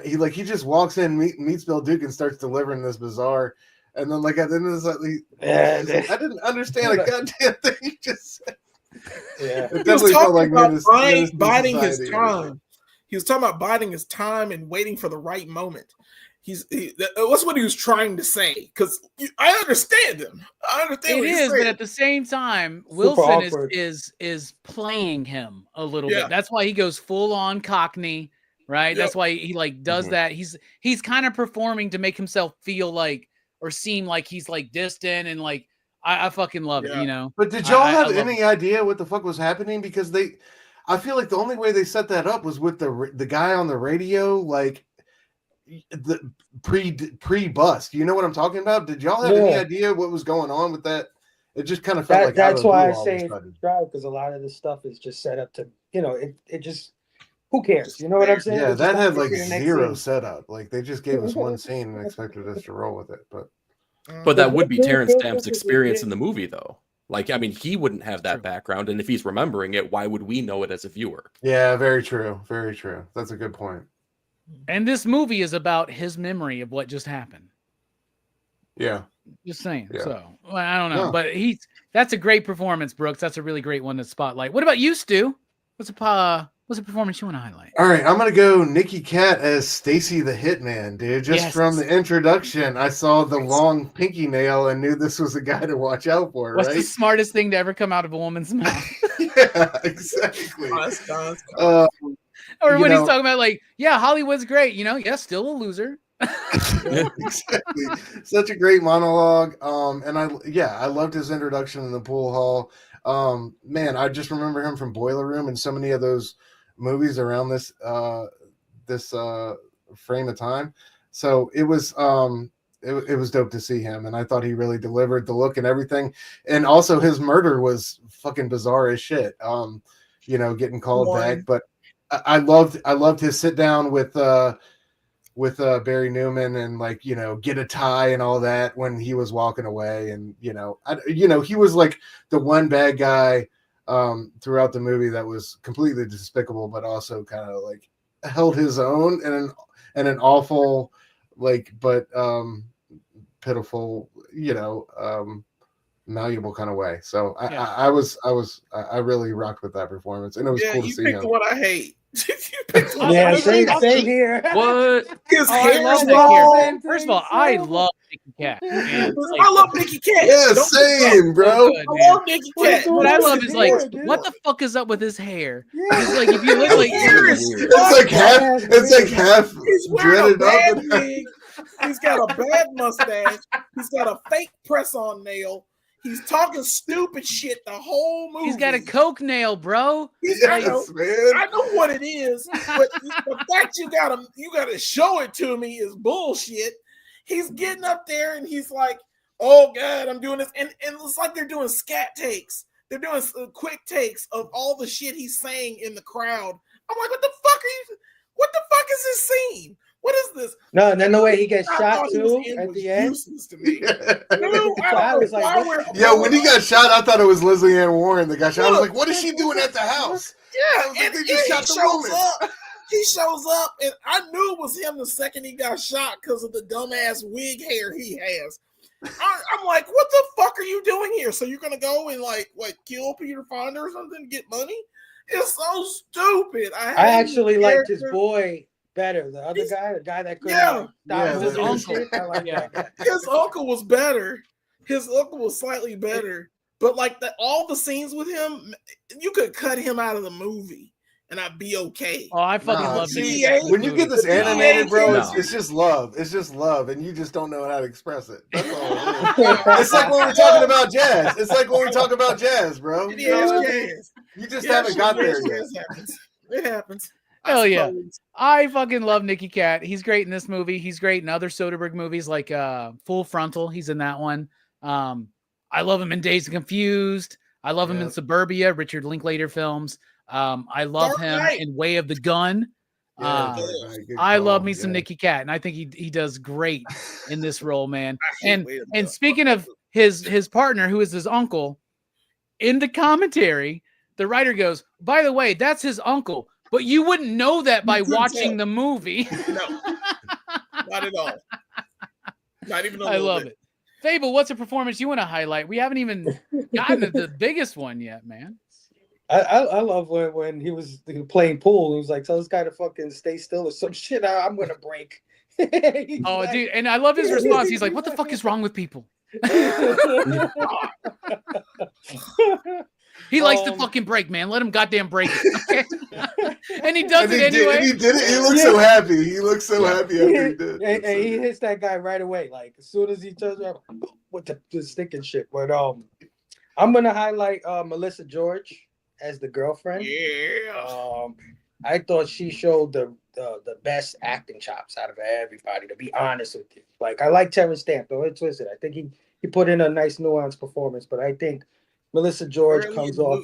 he just walks in, meets Bill Duke, and starts delivering this bizarre, and then like at the end of this, I didn't understand a goddamn thing he just said. Yeah, it definitely felt like biding his time. He was talking about biding his time and waiting for the right moment. That's what he was trying to say. Because I understand him. I understand. It is, but at the same time, Wilson is playing him a little bit. That's why he goes full on Cockney, right? Yep. That's why he like does that. He's kind of performing to make himself feel like or seem like he's like distant and like I fucking love it, But did y'all have any idea what the fuck was happening? Because I feel like the only way they set that up was with the guy on the radio, like the pre-bust. You know what I'm talking about? Did y'all have any idea what was going on with that? It just kind of felt like that's why I say it's drive, because a lot of this stuff is just set up to, it just, who cares? You know what I'm saying? Yeah, that had like zero setup. Like they just gave us one scene and expected us to roll with it. But that would be Terence Stamp's experience in the movie, though. Like, I mean, he wouldn't have that background, and if he's remembering it, why would we know it as a viewer? Yeah, very true. Very true. That's a good point. And this movie is about his memory of what just happened. Yeah. Just saying. Yeah. So, well, I don't know. Yeah. But that's a great performance, Brooks. That's a really great one to spotlight. What about you, Stu? What's What's a performance you want to highlight? All right, I'm gonna go Nikki Cat as Stacy the Hitman, dude. Just from the introduction, I saw the long pinky nail and knew this was a guy to watch out for. What's the right? smartest thing to ever come out of a woman's mouth? Yeah, exactly. Or when he's talking about like, yeah, Hollywood's great, yeah, still a loser. Yeah, exactly. Such a great monologue. And I loved his introduction in the pool hall. Man, I just remember him from Boiler Room and so many of those movies around this frame of time. So it was it was dope to see him, and I thought he really delivered the look and everything. And also his murder was fucking bizarre as shit. Getting called back, but I loved his sit down with Barry Newman and get a tie and all that when he was walking away. And he was like the one bad guy throughout the movie that was completely despicable, but also kind of like held his own in an awful but pitiful malleable kind of way. So I really rocked with that performance, and it was cool to see him. You picked what I hate. Same here. What? His I love hair that hair. First of all, I love Nikki Cat. I love Nikki Cat. Yeah, same, bro. Good, I love Nikki Cat. What I love is what the fuck is up with his hair? It's like if you look like it's like half He's wearing a dreaded up. bad wig. He's got a bad mustache. He's got a fake press-on nail. He's talking stupid shit the whole movie. he's got a coke nail, bro. I know what it is, but the fact you gotta show it to me is bullshit. He's getting up there and he's like, "Oh God, I'm doing this," and it's like they're doing scat takes. They're doing quick takes of all the shit he's saying in the crowd. I'm like, what the fuck is this scene? What is this? No, and then the way he gets shot too at the end. To me. When he got shot, I thought it was Leslie Ann Warren that got shot. I was like, what is she doing at the house? Yeah, and they just shot the woman. He shows up, and I knew it was him the second he got shot because of the dumbass wig hair he has. I'm like, what the fuck are you doing here? So you're gonna go and like kill Peter Fonda or something to get money? It's so stupid. I actually liked his boy better. The other guy, the guy that couldn't stop his uncle. I like that. His uncle was better. His uncle was slightly better. But all the scenes with him, you could cut him out of the movie and I'd be okay. Oh, I fucking love it. When you get this animated, bro, it's just love. It's just love, and you just don't know how to express it. That's all. It's like when we're talking about jazz. It's like when we talk about jazz, bro. You just haven't got there yet. It happens. Hell yeah. I fucking love Nikki Cat. He's great in this movie. He's great in other Soderbergh movies like Full Frontal. He's in that one. I love him in Dazed and Confused. I love him in Suburbia, Richard Linklater films. I love him in Way of the Gun. I love me some Nikki Cat, and I think he does great in this role, man. And speaking of his partner, who is his uncle, in the commentary, the writer goes, by the way, that's his uncle. But you wouldn't know that by watching the movie. No, not at all. Not even a I little love bit. it. Fable, what's a performance you want to highlight? We haven't even gotten to the biggest one yet, man. I love when he was playing pool. He was like, tell this guy to fucking stay still or some shit. I'm going to break. Dude. And I love his response. He's like, what the fuck is wrong with people? He likes to fucking break, man. Let him goddamn break it. Okay? And he does it anyway. He did it. He looks so happy. He looks so happy after he did. And he hits that guy right away. Like as soon as he turns around with the stick and shit. But I'm gonna highlight Melissa George as the girlfriend. Yeah. I thought she showed the best acting chops out of everybody. To be honest with you, like I like Terence Stamp. Don't get twisted. I think he put in a nice nuanced performance, but I think Melissa George comes off.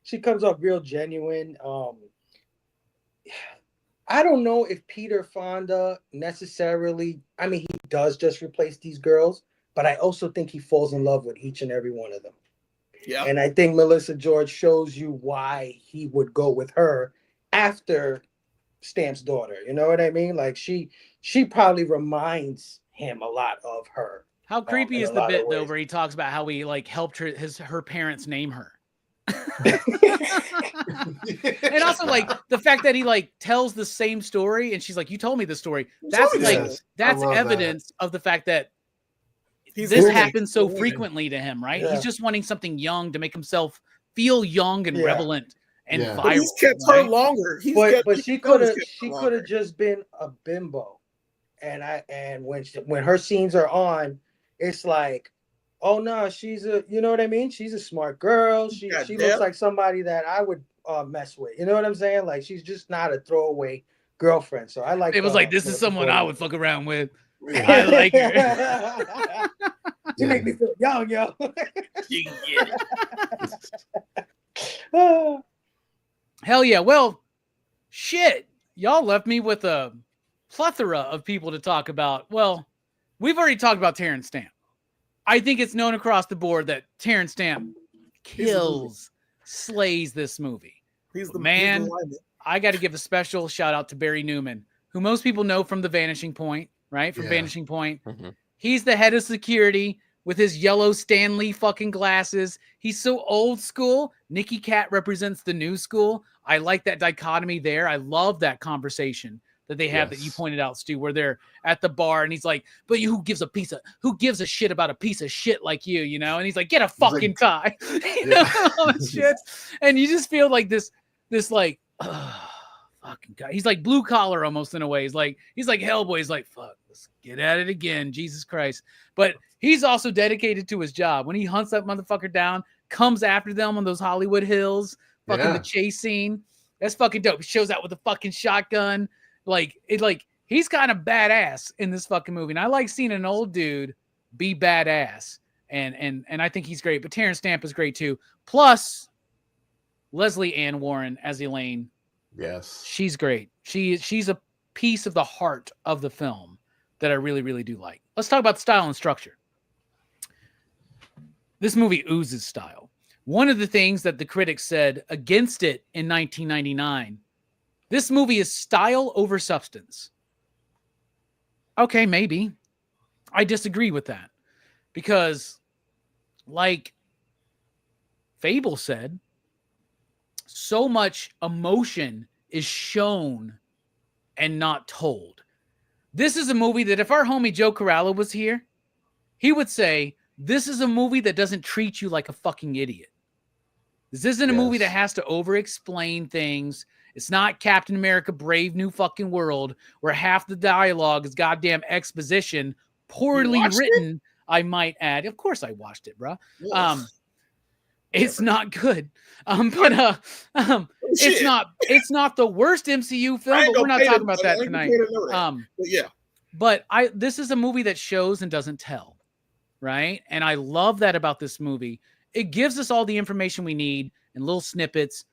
She comes off real genuine. I don't know if Peter Fonda necessarily. I mean, he does just replace these girls, but I also think he falls in love with each and every one of them. Yeah. And I think Melissa George shows you why he would go with her after Stamp's daughter. You know what I mean? Like she probably reminds him a lot of her. How creepy is the bit though, where he talks about how he like helped her parents name her? And also like the fact that he like tells the same story and she's like, you told me the story. That's told me like this. that's I love evidence of the fact that He's this winning. happens so He's winning. frequently to him, right? Yeah. He's just wanting something young to make himself feel young and Yeah. relevant and Yeah. viral. But he's kept right? her longer. But she could have longer. just been a bimbo, and when her scenes are on, it's like, oh no, she's a, you know what I mean? She's a smart girl. She Goddamn. looks like somebody that I would mess with. You know what I'm saying? Like she's just not a throwaway girlfriend. So I like. It was like, this is Melissa someone I Ford. would fuck around with. Yeah. I like her. You make me feel young, yo. You can get it. Hell yeah. Well, shit. Y'all left me with a plethora of people to talk about. Well, we've already talked about Terence Stamp. I think it's known across the board that Terence Stamp kills, slays this movie. He's the Man. he's the lineman. I got to give a special shout out to Barry Newman, who most people know from The Vanishing Point, right? From Yeah. Vanishing Point. Mhm. He's the head of security with his yellow Stanley fucking glasses. He's so old school. Nicky Cat represents the new school. I like that dichotomy there. I love that conversation that they have that you Yes. pointed out, Stu, where they're at the bar and he's like, but who gives a shit about a piece of shit like you, you know? And he's like, get a fucking tie. You know, all that shit. And you just feel like this like, fucking guy. He's like blue collar almost in a way. He's like Hellboy. He's like, fuck, let's get at it again. Jesus Christ. But he's also dedicated to his job. When he hunts that motherfucker down, comes after them on those Hollywood hills, fucking Yeah. the chase scene. That's fucking dope. He shows out with a fucking shotgun. He's kind of badass in this fucking movie. And I like seeing an old dude be badass. And I think he's great. But Terence Stamp is great too. Plus Leslie Ann Warren as Elaine. Yes. She's great. She's a piece of the heart of the film that I really, really do like. Let's talk about the style and structure. This movie oozes style. One of the things that the critics said against it in 1999, this movie is style over substance. Okay, maybe. I disagree with that. Because, like Fable said, so much emotion is shown and not told. This is a movie that if our homie Joe Corallo was here, he would say, this is a movie that doesn't treat you like a fucking idiot. This isn't a movie that has to over-explain things. It's not Captain America Brave New Fucking World, where half the dialogue is goddamn exposition, poorly written, I might add. Of course I watched it, bro. It's not good. It's not the worst MCU film, but we're not talking about that tonight. But this is a movie that shows and doesn't tell, right? And I love that about this movie. It gives us all the information we need in little snippets,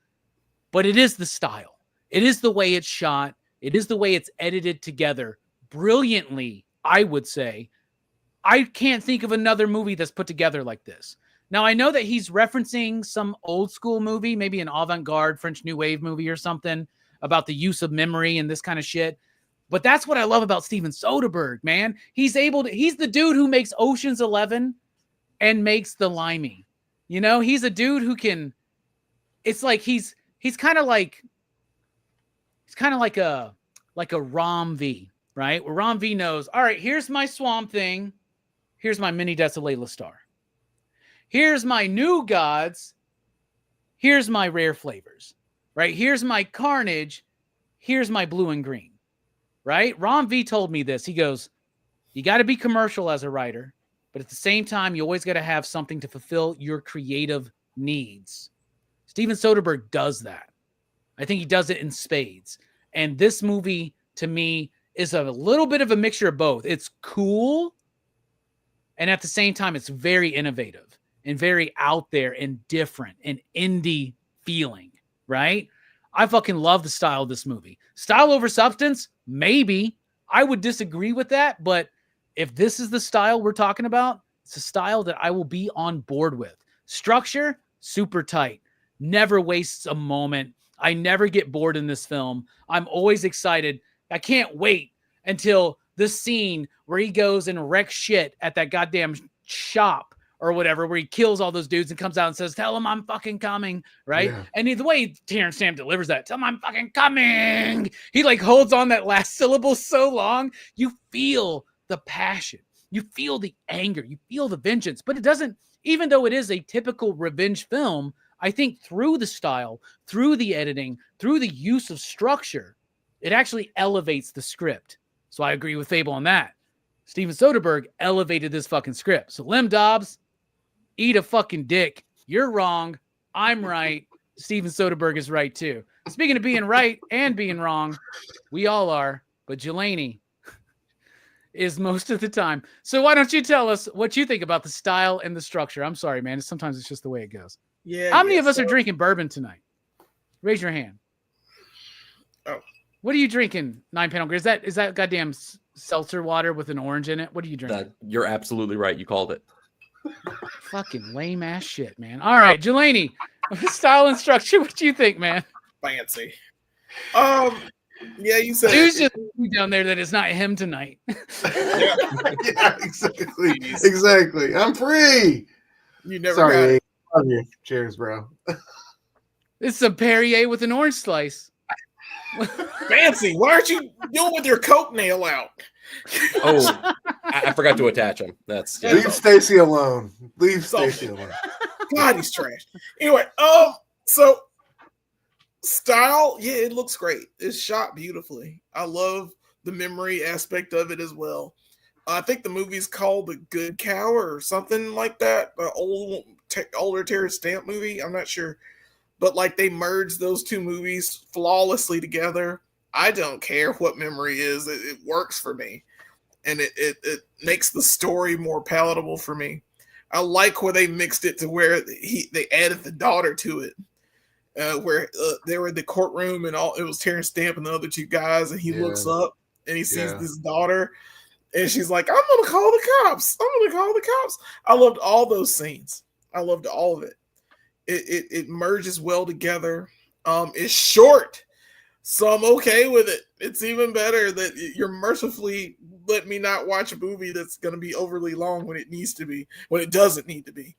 but it is the style. It is the way it's shot. It is the way it's edited together brilliantly, I would say. I can't think of another movie that's put together like this. Now, I know that he's referencing some old school movie, maybe an avant-garde French New Wave movie or something about the use of memory and this kind of shit. But that's what I love about Steven Soderbergh, man. He's the dude who makes Ocean's 11 and makes the Limey. You know, he's a dude who can, it's like he's kind of like a Rom V, right? Where Rom V knows, all right, here's my Swamp Thing. Here's my mini Desolate Star. Here's my New Gods. Here's my Rare Flavors, right? Here's my Carnage. Here's my Blue and Green, right? Rom V told me this. He goes, you got to be commercial as a writer, but at the same time, you always got to have something to fulfill your creative needs. Steven Soderbergh does that. I think he does it in spades. And this movie, to me, is a little bit of a mixture of both. It's cool, and at the same time, it's very innovative and very out there and different and indie feeling, right? I fucking love the style of this movie. Style over substance? Maybe. I would disagree with that, but if this is the style we're talking about, it's a style that I will be on board with. Structure, super tight. Never wastes a moment. I never get bored in this film. I'm always excited. I can't wait until the scene where he goes and wrecks shit at that goddamn shop or whatever, where he kills all those dudes and comes out and says, "Tell him I'm fucking coming," right? Yeah. And the way Terence Stamp delivers that, "Tell him I'm fucking coming," he like holds on that last syllable so long, you feel the passion, you feel the anger, you feel the vengeance. But it doesn't, even though it is a typical revenge film, I think through the style, through the editing, through the use of structure, it actually elevates the script. So I agree with Fable on that. Steven Soderbergh elevated this fucking script. So Lim Dobbs, eat a fucking dick. You're wrong. I'm right. Steven Soderbergh is right too. Speaking of being right and being wrong, we all are. But Jelani is most of the time. So why don't you tell us what you think about the style and the structure? I'm sorry, man. Sometimes it's just the way it goes. Yeah. How many of us are drinking bourbon tonight? Raise your hand. Oh. What are you drinking, 9 Panel Grid? Is that goddamn seltzer water with an orange in it? What are you drinking? You're absolutely right. You called it. Fucking lame ass shit, man. All right, Jelani, style and structure. What do you think, man? Fancy. Yeah, you said Who's just down there that is not him tonight? Yeah. Yeah, exactly. Exactly. I'm free. You never got Sorry. it. Love you. Cheers, bro. It's some Perrier with an orange slice. Fancy. Why aren't you doing with your coke nail out? Oh, I forgot to attach him. That's yeah. Leave Stacy alone. Leave So- Stacy alone. God, he's trash. Anyway, so style, yeah, it looks great. It's shot beautifully. I love the memory aspect of it as well. I think the movie's called The Good Cow or something like that. The older Terence Stamp movie. I'm not sure. But like they merged those two movies flawlessly together. I don't care what memory is. It works for me. And it makes the story more palatable for me. I like where they mixed it to where they added the daughter to it. Where they were in the courtroom and it was Terence Stamp and the other two guys, and he looks up and he sees this daughter, and she's like, "I'm gonna call the cops. I'm gonna call the cops." I loved all those scenes. I loved all of it. It merges well together. It's short, so I'm okay with it. It's even better that you're mercifully let me not watch a movie that's gonna be overly long when it needs to be, when it doesn't need to be.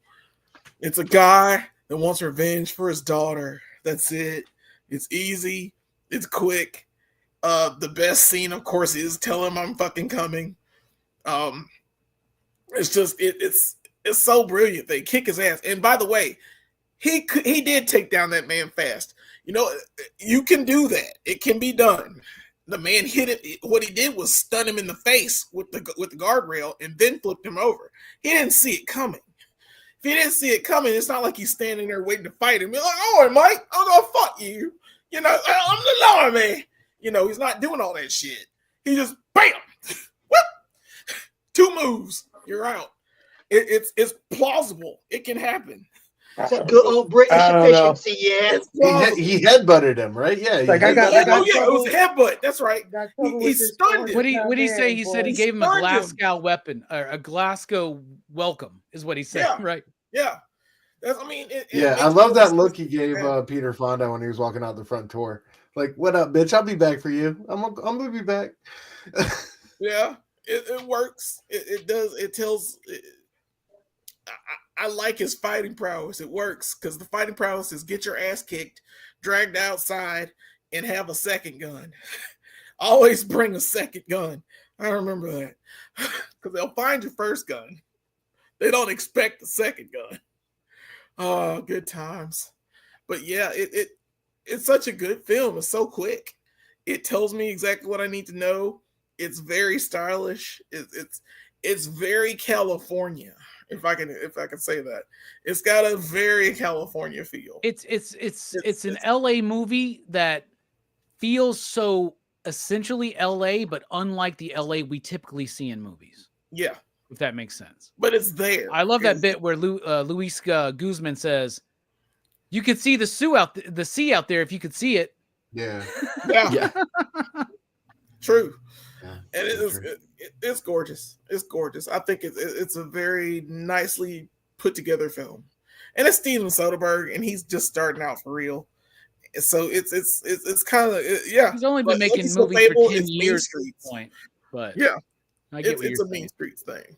It's a guy that wants revenge for his daughter. That's it. It's easy. It's quick. The best scene, of course, is "Tell him I'm fucking coming." It's just it's so brilliant. They kick his ass. And by the way, he did take down that man fast. You know, you can do that. It can be done. The man hit it. What he did was stun him in the face with the guardrail and then flipped him over. He didn't see it coming. If he didn't see it coming, it's not like he's standing there waiting to fight him. He's like, "Oh, Mike, I'm gonna fuck you." You know, "I'm the law, man." You know, he's not doing all that shit. He just bam, whoop, 2 moves, you're out. It's plausible. It can happen. It's a good old British efficiency, yeah. He headbutted him, right? Yeah. Like, I got it was a headbutt. That's right. He He stunned him. What he say? He said he gave him a Stunned him. Glasgow weapon, or a Glasgow welcome, is what he said, Yeah. right? Yeah. I love that look he gave Peter Fonda when he was walking out the front door. Like, "What up, bitch? I'll be back for you. I'm gonna be back." Yeah, it works. It does. It tells. I like his fighting prowess. It works because the fighting prowess is get your ass kicked, dragged outside, and have a second gun. Always bring a second gun. I remember that because they'll find your first gun. They don't expect the second gun. Oh, good times. But yeah, it's such a good film. It's so quick. It tells me exactly what I need to know. It's very stylish. It's very California. If I can say that, it's got a very California feel. It's an LA movie that feels so essentially LA, but unlike the LA we typically see in movies. Yeah, if that makes sense. But it's there. I love that bit where Luis Guzman says, "You could see the sea out there if you could see it." Yeah. Yeah. True. Yeah, and it's gorgeous. It's gorgeous. I think it's a very nicely put together film, and it's Steven Soderbergh, and he's just starting out for real. So it's kind of yeah. He's only been making movies for 10 years at this point, but yeah, I get it's a Mean Streets thing.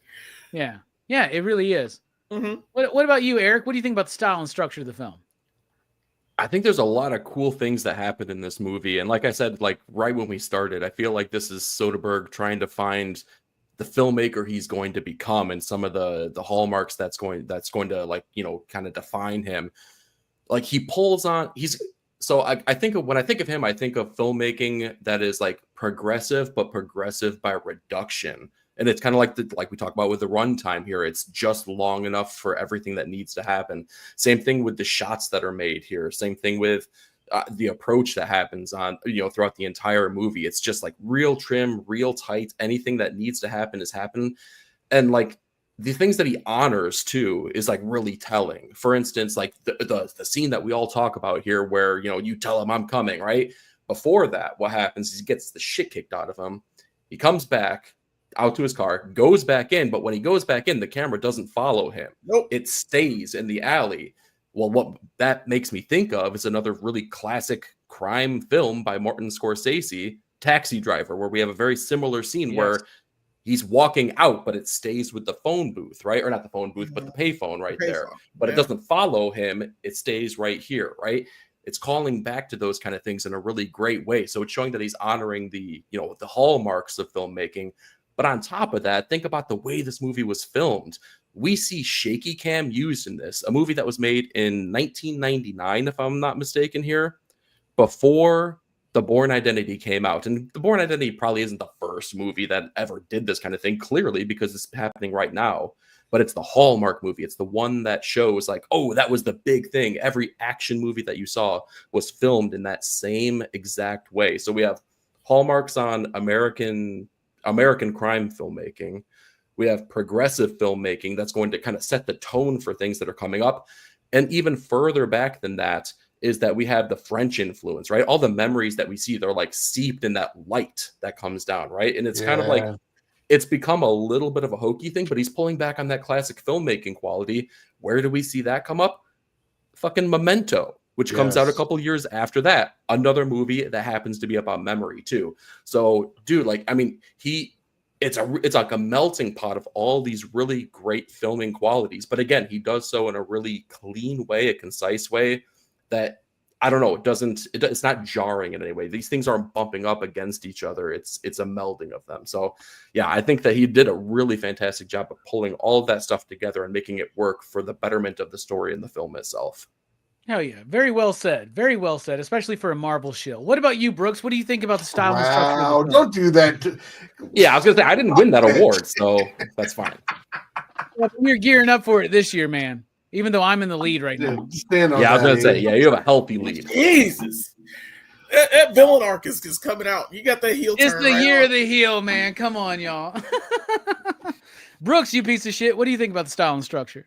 Yeah, it really is. Mhm. What about you, Eric? What do you think about the style and structure of the film? I think there's a lot of cool things that happen in this movie. And like I said, like right when we started, I feel like this is Soderbergh trying to find the filmmaker he's going to become and some of the hallmarks that's going to, like, you know, kind of define him. Like he pulls on I think of, when I think of him, I think of filmmaking that is like progressive, but progressive by reduction. And it's kind of like we talk about with the runtime here. It's just long enough for everything that needs to happen. Same thing with the shots that are made here. Same thing with the approach that happens on, you know, throughout the entire movie. It's just like real trim, real tight. Anything that needs to happen is happening. And like the things that he honors too is like really telling. For instance, like the scene that we all talk about here, where, you know, you tell him I'm coming, right? Before that, what happens is he gets the shit kicked out of him. He comes back out to his car, goes back in, but when he goes back in, the camera doesn't follow him. Nope. It stays in the alley. Well, what that makes me think of is another really classic crime film by Martin Scorsese, Taxi Driver, where we have a very similar scene where he's walking out, but it stays with the phone booth, right? Or not the phone booth, but the payphone right there. But it doesn't follow him. It stays right here, right? It's calling back to those kind of things in a really great way. So it's showing that he's honoring the, you know, the hallmarks of filmmaking. But on top of that, think about the way this movie was filmed. We see shaky cam used in this, a movie that was made in 1999, if I'm not mistaken here, before The Bourne Identity came out. And The Bourne Identity probably isn't the first movie that ever did this kind of thing, clearly, because it's happening right now. But it's the Hallmark movie. It's the one that shows like, oh, that was the big thing. Every action movie that you saw was filmed in that same exact way. So we have hallmarks on American crime filmmaking. We have progressive filmmaking that's going to kind of set the tone for things that are coming up. And even further back than that is that we have the French influence, right? All the memories that we see, they're like seeped in that light that comes down, right? And it's kind of like, it's become a little bit of a hokey thing, but he's pulling back on that classic filmmaking quality. Where do we see that come up? Fucking Memento, which comes out a couple years after that. Another movie that happens to be about memory too. So, dude, like, I mean, it's like a melting pot of all these really great filming qualities. But again, he does so in a really clean way, a concise way that, I don't know, it's not jarring in any way. These things aren't bumping up against each other. It's a melding of them. So yeah, I think that he did a really fantastic job of pulling all of that stuff together and making it work for the betterment of the story and the film itself. Hell yeah. Very well said. Very well said, especially for a Marvel shill. What about you, Brooks? What do you think about the style and structure of the film? Don't do that. Yeah, I was going to say, I didn't win that award, so that's fine. Well, you're gearing up for it this year, man. Even though I'm in the lead right now. Stand on I was that, going to say, yeah, you have a healthy lead. Jesus. That villain arc is coming out. You got that heel turn. It's the year of the heel, man. Come on, y'all. Brooks, you piece of shit. What do you think about the style and structure?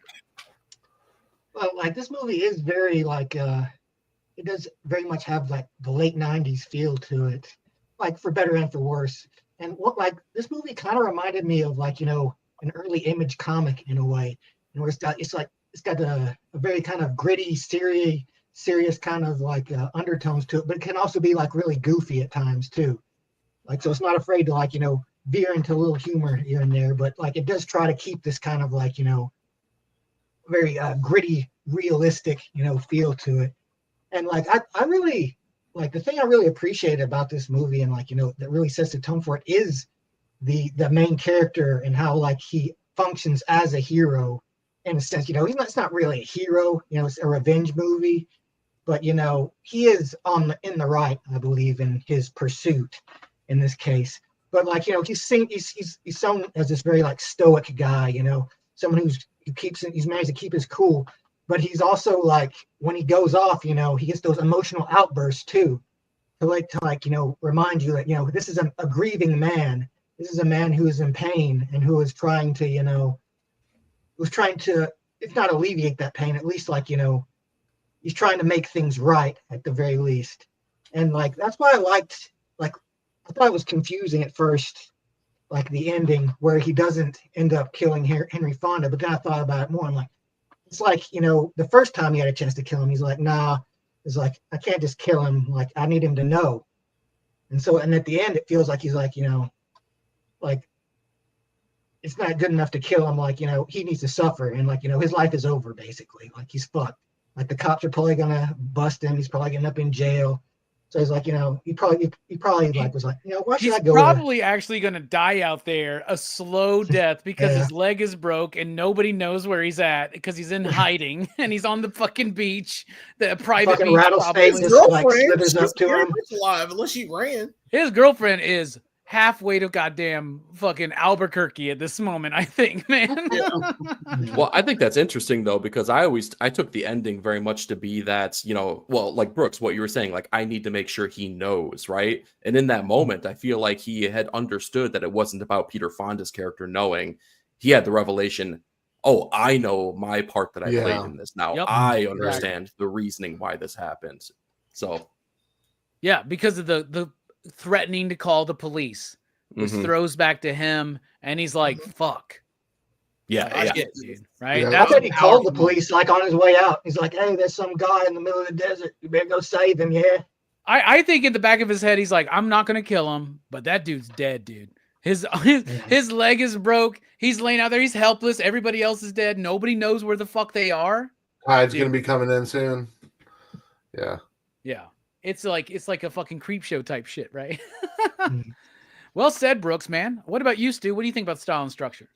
Well, like this movie is very like it does very much have like the late 90s feel to it, like for better and for worse. And what like this movie kind of reminded me of like, you know, an early Image comic in a way. And where it's got a very kind of gritty, serious kind of like undertones to it, but it can also be like really goofy at times too. Like, so it's not afraid to like, you know, veer into a little humor here and there, but like it does try to keep this kind of like, you know, very gritty, realistic, you know, feel to it. And like I really like the thing I really appreciate about this movie and like, you know, that really sets the tone for it is the main character and how like he functions as a hero in a sense. You know, it's not really a hero, you know, it's a revenge movie, but you know, he is in the right, I believe, in his pursuit in this case. But like, you know, he's shown as this very like stoic guy, you know, someone he's managed to keep his cool, but he's also like when he goes off, you know, he gets those emotional outbursts too, to you know, remind you that, you know, this is a grieving man. This is a man who is in pain and who is trying to, you know, if not alleviate that pain, at least like, you know, he's trying to make things right at the very least. And like that's why I thought it was confusing at first, like the ending where he doesn't end up killing Henry Fonda. But then I thought about it more. I'm like, it's like, you know, the first time he had a chance to kill him, he's like, nah, it's like, I can't just kill him. Like, I need him to know. And at the end, it feels like he's like, you know, like it's not good enough to kill him. Like, he needs to suffer, and like, his life is over basically. Like, he's fucked. Like, the cops are probably gonna bust him. He's probably getting up in jail. So he's like, he probably like was like, why should He's I go probably actually going to die out there a slow death because Yeah. his leg is broke and nobody knows where he's at because he's in hiding and he's on the fucking beach, the private Fucking beach. rattlesnake Probably. His just like girlfriend, slithers she's up to very him. much alive unless she ran. His girlfriend is halfway to goddamn fucking Albuquerque at this moment, I think, man. Well, I think that's interesting though, because I took the ending very much to be that, well, like Brooks, what you were saying, like I need to make sure he knows, right? And in that moment, I feel like he had understood that it wasn't about Peter Fonda's character knowing. He had the revelation, oh, I know my part that I played in this now. Yep. I understand the reasoning why this happened. So yeah, because of the threatening to call the police, which throws back to him, and he's like, fuck. yeah, I yeah. get it, dude. Right? Yeah. That's I bet he called the powerful. police like on his way out. He's like, hey, there's some guy in the middle of the desert. You better go save him, yeah? I think in the back of his head, he's like, I'm not gonna kill him, but that dude's dead, dude. His leg is broke. He's laying out there. He's helpless. Everybody else is dead. Nobody knows where the fuck they are. Tide's going to be coming in soon. Yeah. Yeah. It's like a fucking creep show type shit, right? Mhm. Well said, Brooks, man. What about you, Stu? What do you think about style and structure?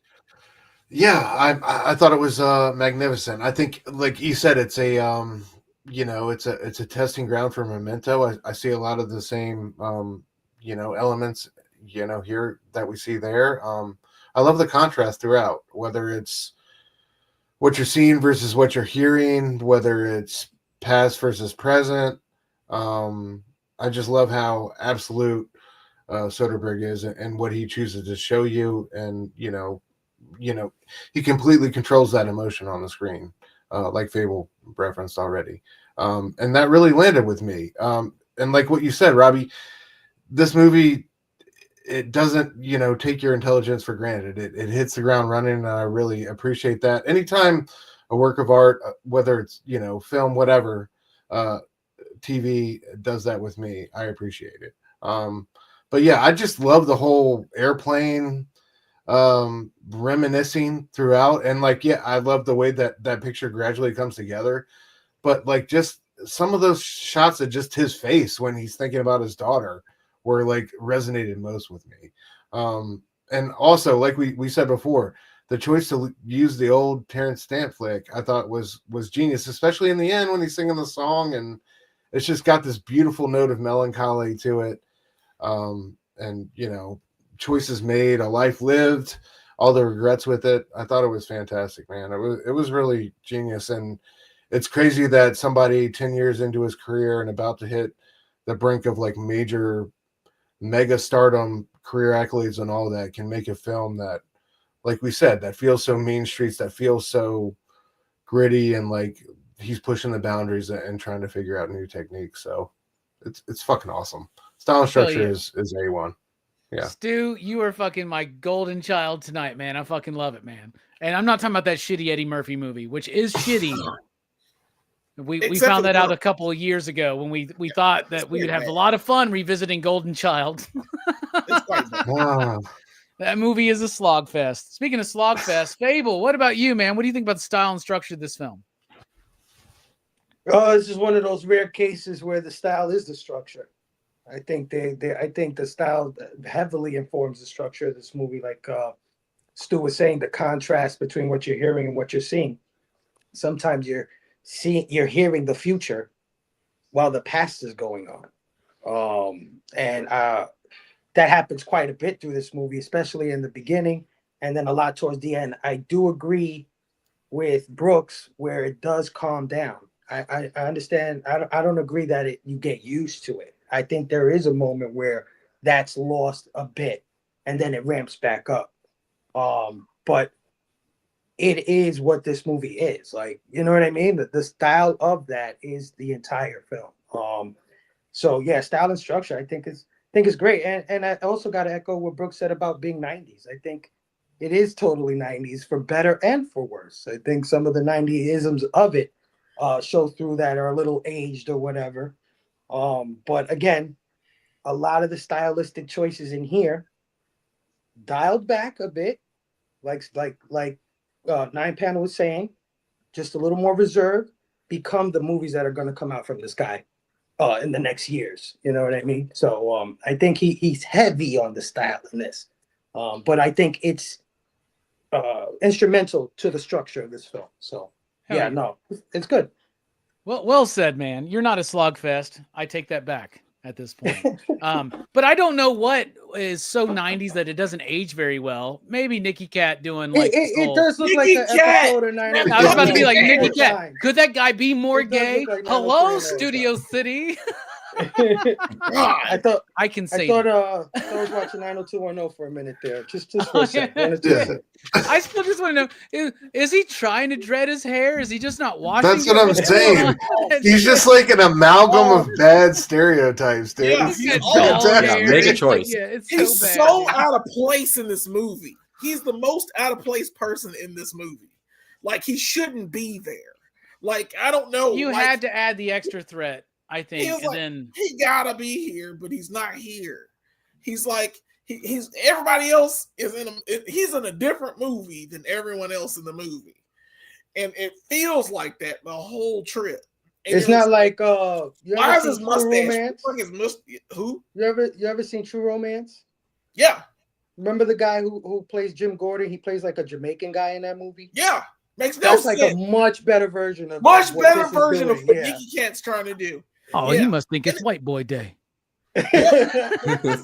Yeah, I thought it was magnificent. I think, like you said, it's a it's a testing ground for Memento. I see a lot of the same elements here that we see there. I love the contrast throughout, whether it's what you're seeing versus what you're hearing, whether it's past versus present. I just love how absolute Soderbergh is and what he chooses to show you, and he completely controls that emotion on the screen, like Fable referenced already, and that really landed with me. And like what you said, Robbie, this movie, it doesn't take your intelligence for granted. It hits the ground running, and I really appreciate that. Anytime a work of art, whether it's film, whatever, TV does that with me, I appreciate it. But yeah, I just love the whole airplane reminiscing throughout, and I love the way that picture gradually comes together. But like just some of those shots of just his face when he's thinking about his daughter were like resonated most with me. And also, like we said before, the choice to use the old Terence Stamp flick I thought was genius, especially in the end when he's singing the song, and it's just got this beautiful note of melancholy to it. And choices made, a life lived, all the regrets with it. I thought it was fantastic, man. It was really genius. And it's crazy that somebody 10 years into his career and about to hit the brink of like major mega stardom, career accolades and all that can make a film that, like we said, that feels so mean streets, that feels so gritty, and like he's pushing the boundaries and trying to figure out new techniques. So it's fucking awesome. Style and structure is A1. Yeah. Stu, you are fucking my golden child tonight, man. I fucking love it, man. And I'm not talking about that shitty Eddie Murphy movie, which is shitty. We Except found for that the out girl. a couple of years ago when we thought that we would have a bad. lot of fun revisiting Golden Child. It's quite bad. Ah, That movie is a slog fest. Speaking of slog fest, Fable, what about you, man? What do you think about the style and structure of this film? Oh, this is one of those rare cases where the style is the structure. I think I think the style heavily informs the structure of this movie. Like Stu was saying, the contrast between what you're hearing and what you're seeing. Sometimes you're hearing the future while the past is going on. And that happens quite a bit through this movie, especially in the beginning, and then a lot towards the end. I do agree with Brooks where it does calm down. I understand. I don't agree that you get used to it. I think there is a moment where that's lost a bit, and then it ramps back up. But it is what this movie is. Like, you know what I mean? The style of that is the entire film. So yeah, style and structure, I think is great. And I also got to echo what Brooks said about being 90s. I think it is totally 90s for better and for worse. I think some of the 90s-isms of it show through that are a little aged or whatever. But again, a lot of the stylistic choices in here dialed back a bit, Nine Panel was saying, just a little more reserved, become the movies that are going to come out from this guy in the next years. You know what I mean? So I think he's heavy on the style in this, but I think it's instrumental to the structure of this film. So no, it's good. Well said, man. You're not a slogfest. I take that back at this point. But I don't know what is so 90s that it doesn't age very well. Maybe Nicky Cat doing like it does look like Nicky an Cat! episode of 90210. I was about to be like, Yeah. Nicky Cat, could that guy be more It does gay? look like Hello, 90210. Studio City. I thought I can say I was watching 90210 for a minute there. Just for Oh, a second. yeah. Wanted to- I still just want to know, is he trying to dread his hair? Is he just not washing That's it? what I'm What's going saying. on? He's just like an amalgam of bad stereotypes, dude. Yeah, It's He's got all dog fantastic. hair. Make a It's like, choice. yeah, it's He's so bad. so dude. out of place in this movie. He's the most out of place person in this movie. Like he shouldn't be there. Like I don't know. You like, had to add the extra threat, I think, He was and like, then he gotta be here, but he's not here. He's like he's everybody else is he's in a different movie than everyone else in the movie, and it feels like that the whole trip. And It's you're not just like you why ever is his seen True mustache? Romance? Fuck his who? You ever seen True Romance? Yeah, Remember the guy who plays Jim Gordon? He plays like a Jamaican guy in that movie. yeah. Makes no That's sense. like a much better version of Much what better this is version of doing, what yeah. Nicky Cat's trying to do. oh, Yeah. he must think it's White Boy Day. Yep.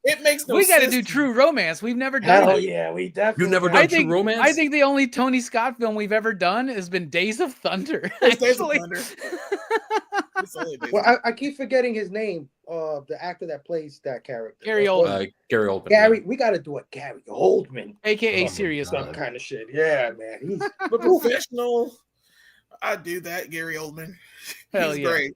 It makes no We got to sense. do True Romance. We've never done Hell it. yeah, we definitely. You've never got done I it. True think Romance? I think the only Tony Scott film we've ever done has been Days of Thunder. It's Days of actually. Thunder. It's only Days Well, of I keep forgetting his name. The actor that plays that character. Gary Oldman. Gary Oldman. Gary, we got to do a Gary Oldman. AKA Oh my Serious God. Some kind of shit. Yeah, man. He's the professional. I do that, Gary Oldman. Hell He's yeah. great.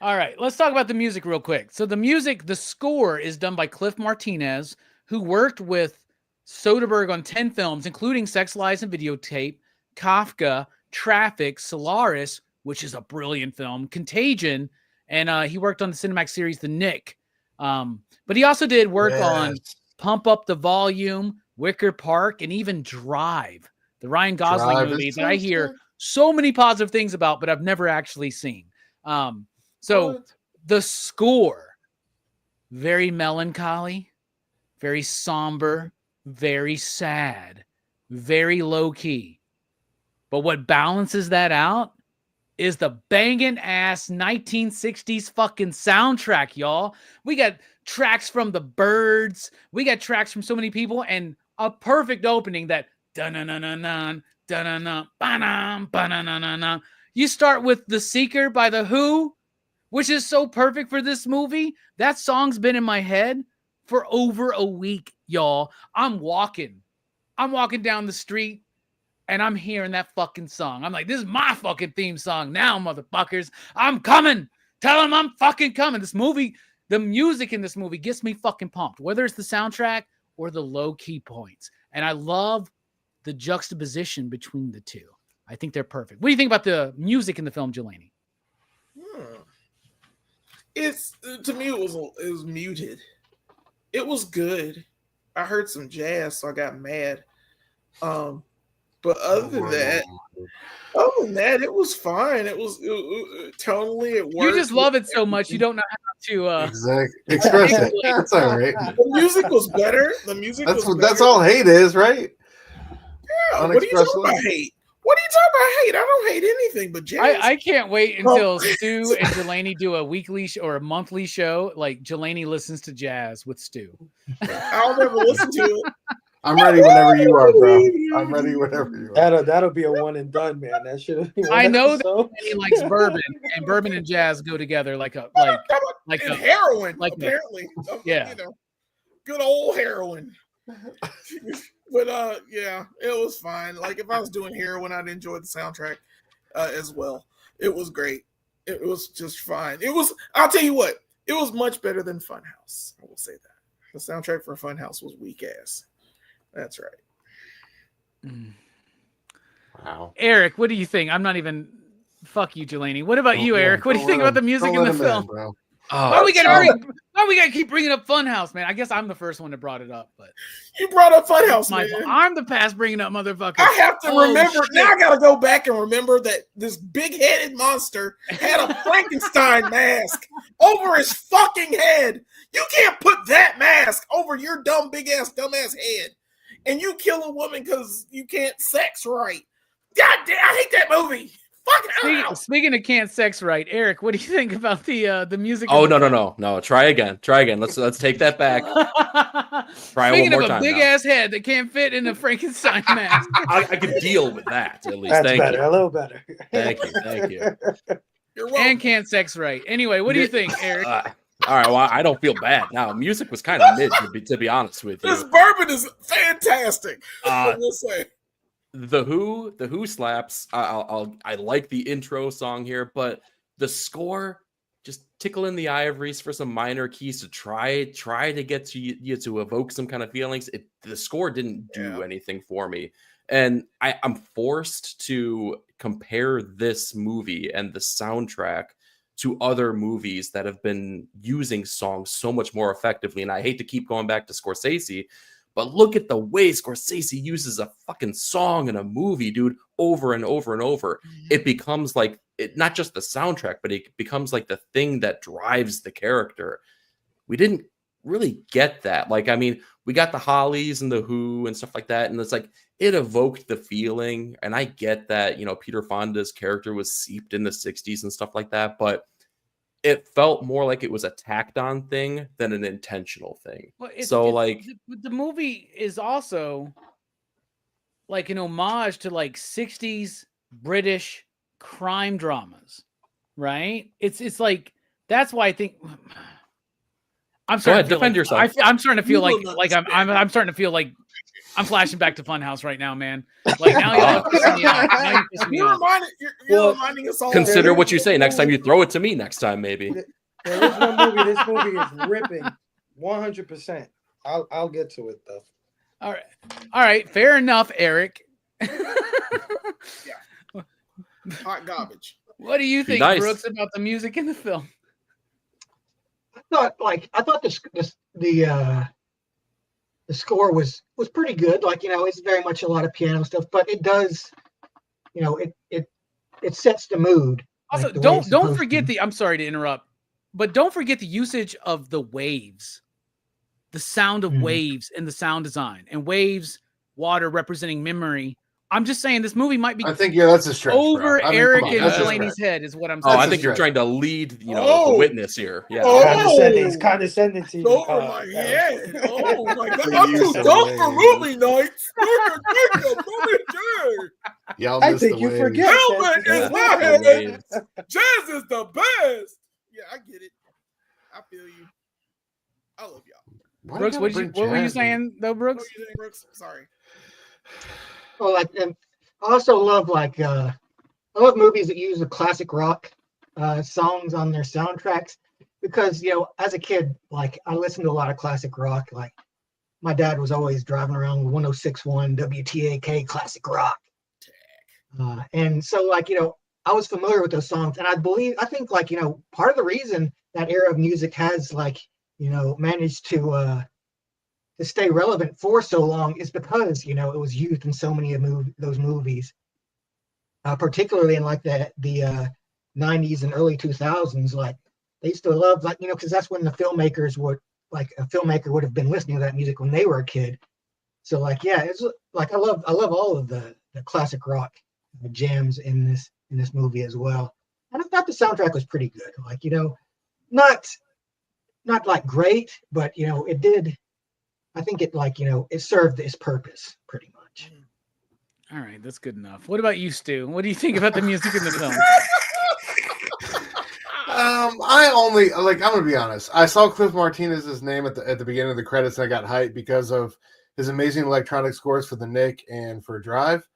All right, let's talk about the music real quick. So the score is done by Cliff Martinez, who worked with Soderbergh on 10 films, including Sex, Lies, and Videotape, Kafka, Traffic, Solaris, which is a brilliant film, Contagion, and he worked on the Cinemax series The Nick. But he also did work on Yes. Pump Up the Volume, Wicker Park, and even Drive, the Ryan Gosling Drive is movie that I so hear good. so many positive things about, but I've never actually seen. So the score, very melancholy, very somber, very sad, very low key. But what balances that out is the banging ass 1960s fucking soundtrack, y'all. We got tracks from the Byrds, we got tracks from so many people, and a perfect opening that dun-dun-dun-dun-dun, dun-dun-dun, ba-dum, ba-dun-dun-dun-dun. You start with The Seeker by The Who, which is so perfect for this movie. That song's been in my head for over a week, y'all. I'm walking down the street and I'm hearing that fucking song. I'm like, this is my fucking theme song now, motherfuckers. I'm coming. Tell them I'm fucking coming. This movie, the music in this movie gets me fucking pumped, whether it's the soundtrack or the low key points. And I love the juxtaposition between the two. I think they're perfect. What do you think about the music in the film, Jelani? It's to me it was muted. It was good. I heard some jazz, so I got mad. But other than that, it was fine. It was tonally it worked. You just love it so much you don't know how to Exactly. Express it. That's all right. The music was better. The music That's was what. better. That's all hate is, right? Yeah, what are you talking about hate? What are you talking about hate? I don't hate anything but jazz. I can't wait until Stu and Jelani do a weekly or a monthly show. Like Jelani listens to jazz with Stu. I'll never listen to it. I'm ready whenever you are, bro. I'm ready whenever you are. that'll be a one and done, man. That should. I know that Jelani likes bourbon, and bourbon and jazz go together like And a heroin, like a- apparently. yeah. You know, good old heroin. But yeah, it was fine. Like if I was doing heroin, I'd enjoy the soundtrack as well. It was great. It was just fine. It was. I'll tell you what. It was much better than Funhouse. I will say that the soundtrack for Funhouse was weak ass. That's right. Wow. Eric, what do you think? I'm not even. Fuck you, Jelani. What about you, Eric? What do you think about the music in the film? Bro. Why we Charlie, gotta keep bringing up Funhouse, man? I guess I'm the first one that brought it up, but you brought up Funhouse, man. I'm the past bringing up motherfucker. I have to remember. Shit. Now I got to go back and remember that this big-headed monster had a Frankenstein mask over his fucking head. You can't put that mask over your dumbass head, and you kill a woman because you can't sex right. God damn, I hate that movie. Speaking of can't sex right, Eric, what do you think about the music? Oh no! Try again. Let's take that back. Try Speaking one more of a time. big ass head that can't fit in a Frankenstein mask. I could deal with that at least. That's Thank better, you. a little better. Thank you. You're welcome. And can't sex right. Anyway, what do you think, Eric? All right. Well, I don't feel bad now. Music was kind of mid, to be honest with This you. bourbon is fantastic. I will say. The Who slaps. I like the intro song here, but the score just tickling the ivories for some minor keys to try to get you to evoke some kind of feelings. The score didn't do anything for me, and I'm forced to compare this movie and the soundtrack to other movies that have been using songs so much more effectively. And I hate to keep going back to Scorsese, but look at the way Scorsese uses a fucking song in a movie, dude, over and over and over. It becomes like not just the soundtrack, but it becomes like the thing that drives the character. We didn't really get that. Like, I mean, we got the Hollies and the Who and stuff like that. And it's like, it evoked the feeling. And I get that, Peter Fonda's character was seeped in the 60s and stuff like that. But it felt more like it was a tacked on thing than an intentional thing. Well, the movie is also like an homage to like 60s British crime dramas, right? It's like, that's why I think I'm starting to defend yourself. I'm starting to feel like I'm starting to feel like I'm flashing back to Funhouse right now, man. Like now y'all are pissing me off. Now you're pissing me off. You're reminding us all. Consider what you say next time you throw it to me next time, maybe. The original movie, this movie is ripping 100%. I'll get to it though. All right, fair enough, Eric. Hot garbage. What do you think, Brooks, about the music in the film? I thought the score was pretty good. Like, it's very much a lot of piano stuff, but it does, it sets the mood. Also, like don't forget I'm sorry to interrupt, but don't forget the usage of the waves, the sound of waves and the sound design, and waves, water representing memory. I'm just saying this movie might be. I think that's a stretch. Over Eric and Delaney's head is what I'm saying. I think you're trying to lead, the witness here. Yeah. He's condescending to you. Over my head. Oh my God! I'm too dumb for movie nights. I think you forget. Helmet is my head. Jazz is the best. Yeah, I get it. I feel you. I love y'all. Brooks, what were you saying though, Brooks? What were you saying, Brooks? Sorry. Well, and I also love I love movies that use the classic rock songs on their soundtracks because as a kid, I listened to a lot of classic rock. Like my dad was always driving around with 106.1 WTAK classic rock, and so I was familiar with those songs, and I think part of the reason that era of music has managed to stay relevant for so long is because it was used in so many of those movies, particularly in the 90s and early 2000s. They used to love because that's when the filmmakers would a filmmaker would have been listening to that music when they were a kid. So it's I love all of the classic rock jams in this movie as well. And I thought the soundtrack was pretty good. Not great, but it did. I think it it served its purpose pretty much. All right, that's good enough. What about you, Stu? What do you think about the music in the film? I'm gonna be honest. I saw Cliff Martinez's name at the beginning of the credits, and I got hyped because of his amazing electronic scores for The Knick and for Drive.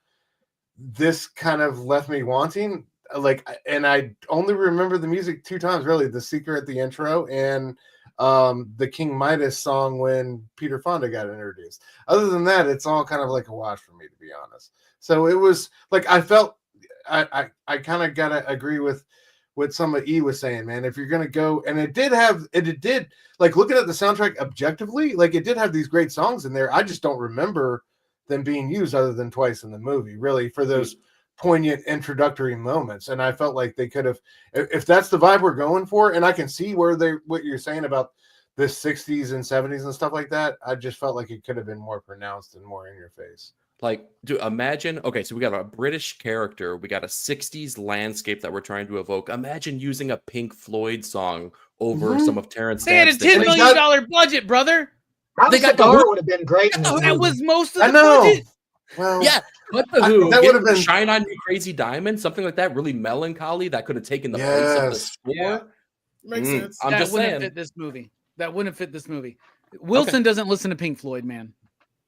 This kind of left me wanting. And I only remember the music 2 times, really. The Seeker at the intro and the King Midas song when Peter Fonda got introduced. Other than that, it's all kind of like a wash for me, to be honest. So it was I felt I kind of gotta agree with what some of E was saying, man. If you're gonna go, and it did like looking at the soundtrack objectively, like it did have these great songs in there. I just don't remember them being used other than twice in the movie, really, for those poignant introductory moments. And I felt like they could have, if that's the vibe we're going for, and I can see what you're saying about the 60s and 70s and stuff like that. I just felt like it could have been more pronounced and more in your face. Like, imagine, okay, so we got a British character, we got a 60s landscape that we're trying to evoke. Imagine using a Pink Floyd song over some of Terence Stamp's. They had a $10 million budget, brother. They got the would have been great. That was most of the budget. Well, yeah, but the Who that would have been Shine On You Crazy Diamond, something like that, really melancholy that could have taken the place of the score. Yeah. Makes sense. I'm that just wouldn't saying. fit this movie. That wouldn't fit this movie. Wilson doesn't listen to Pink Floyd, man.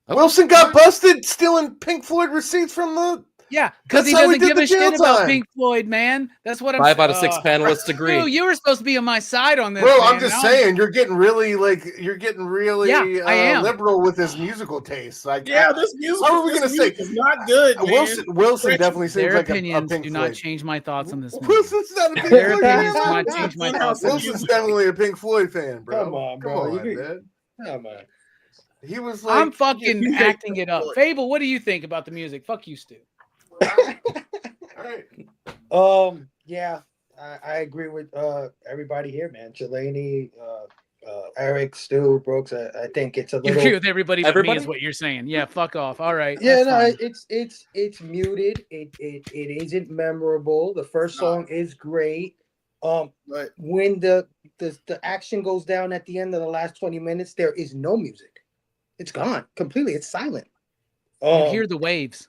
Wilson got busted stealing Pink Floyd receipts from the. Yeah, because he That's how we doesn't did give a the shit jail about time. Pink Floyd, man. That's what I'm 5 out of 6 panelists agree. Bro, you were supposed to be on my side on this. Bro, man. I'm just saying, you're getting really Yeah, I am. liberal with his musical taste. Like, Yeah, this music. How are we gonna say is not good, man. Wilson definitely seems Their like a opinions Pink do Floyd. not change my thoughts on this movie. Wilson's not a Pink Their Floyd opinions do fan. not change my thoughts on this Wilson's movie. definitely a Pink Floyd fan, bro. Come on, bro. man. Come on. He was like, I'm fucking you acting it up. Fable, what do you think about the music? Fuck you, Stu. all right. Yeah, I agree with everybody here, man. Chelani, Eric, Stu, Brooks. I think it's a You little. agree with everybody but me Everybody? is what you're saying. Yeah, fuck off. All right. Yeah, that's no, fine. it's muted. It isn't memorable. The first song is great. But When the action goes down at the end of the last 20 minutes, there is no music. It's gone completely. It's silent. You hear the waves.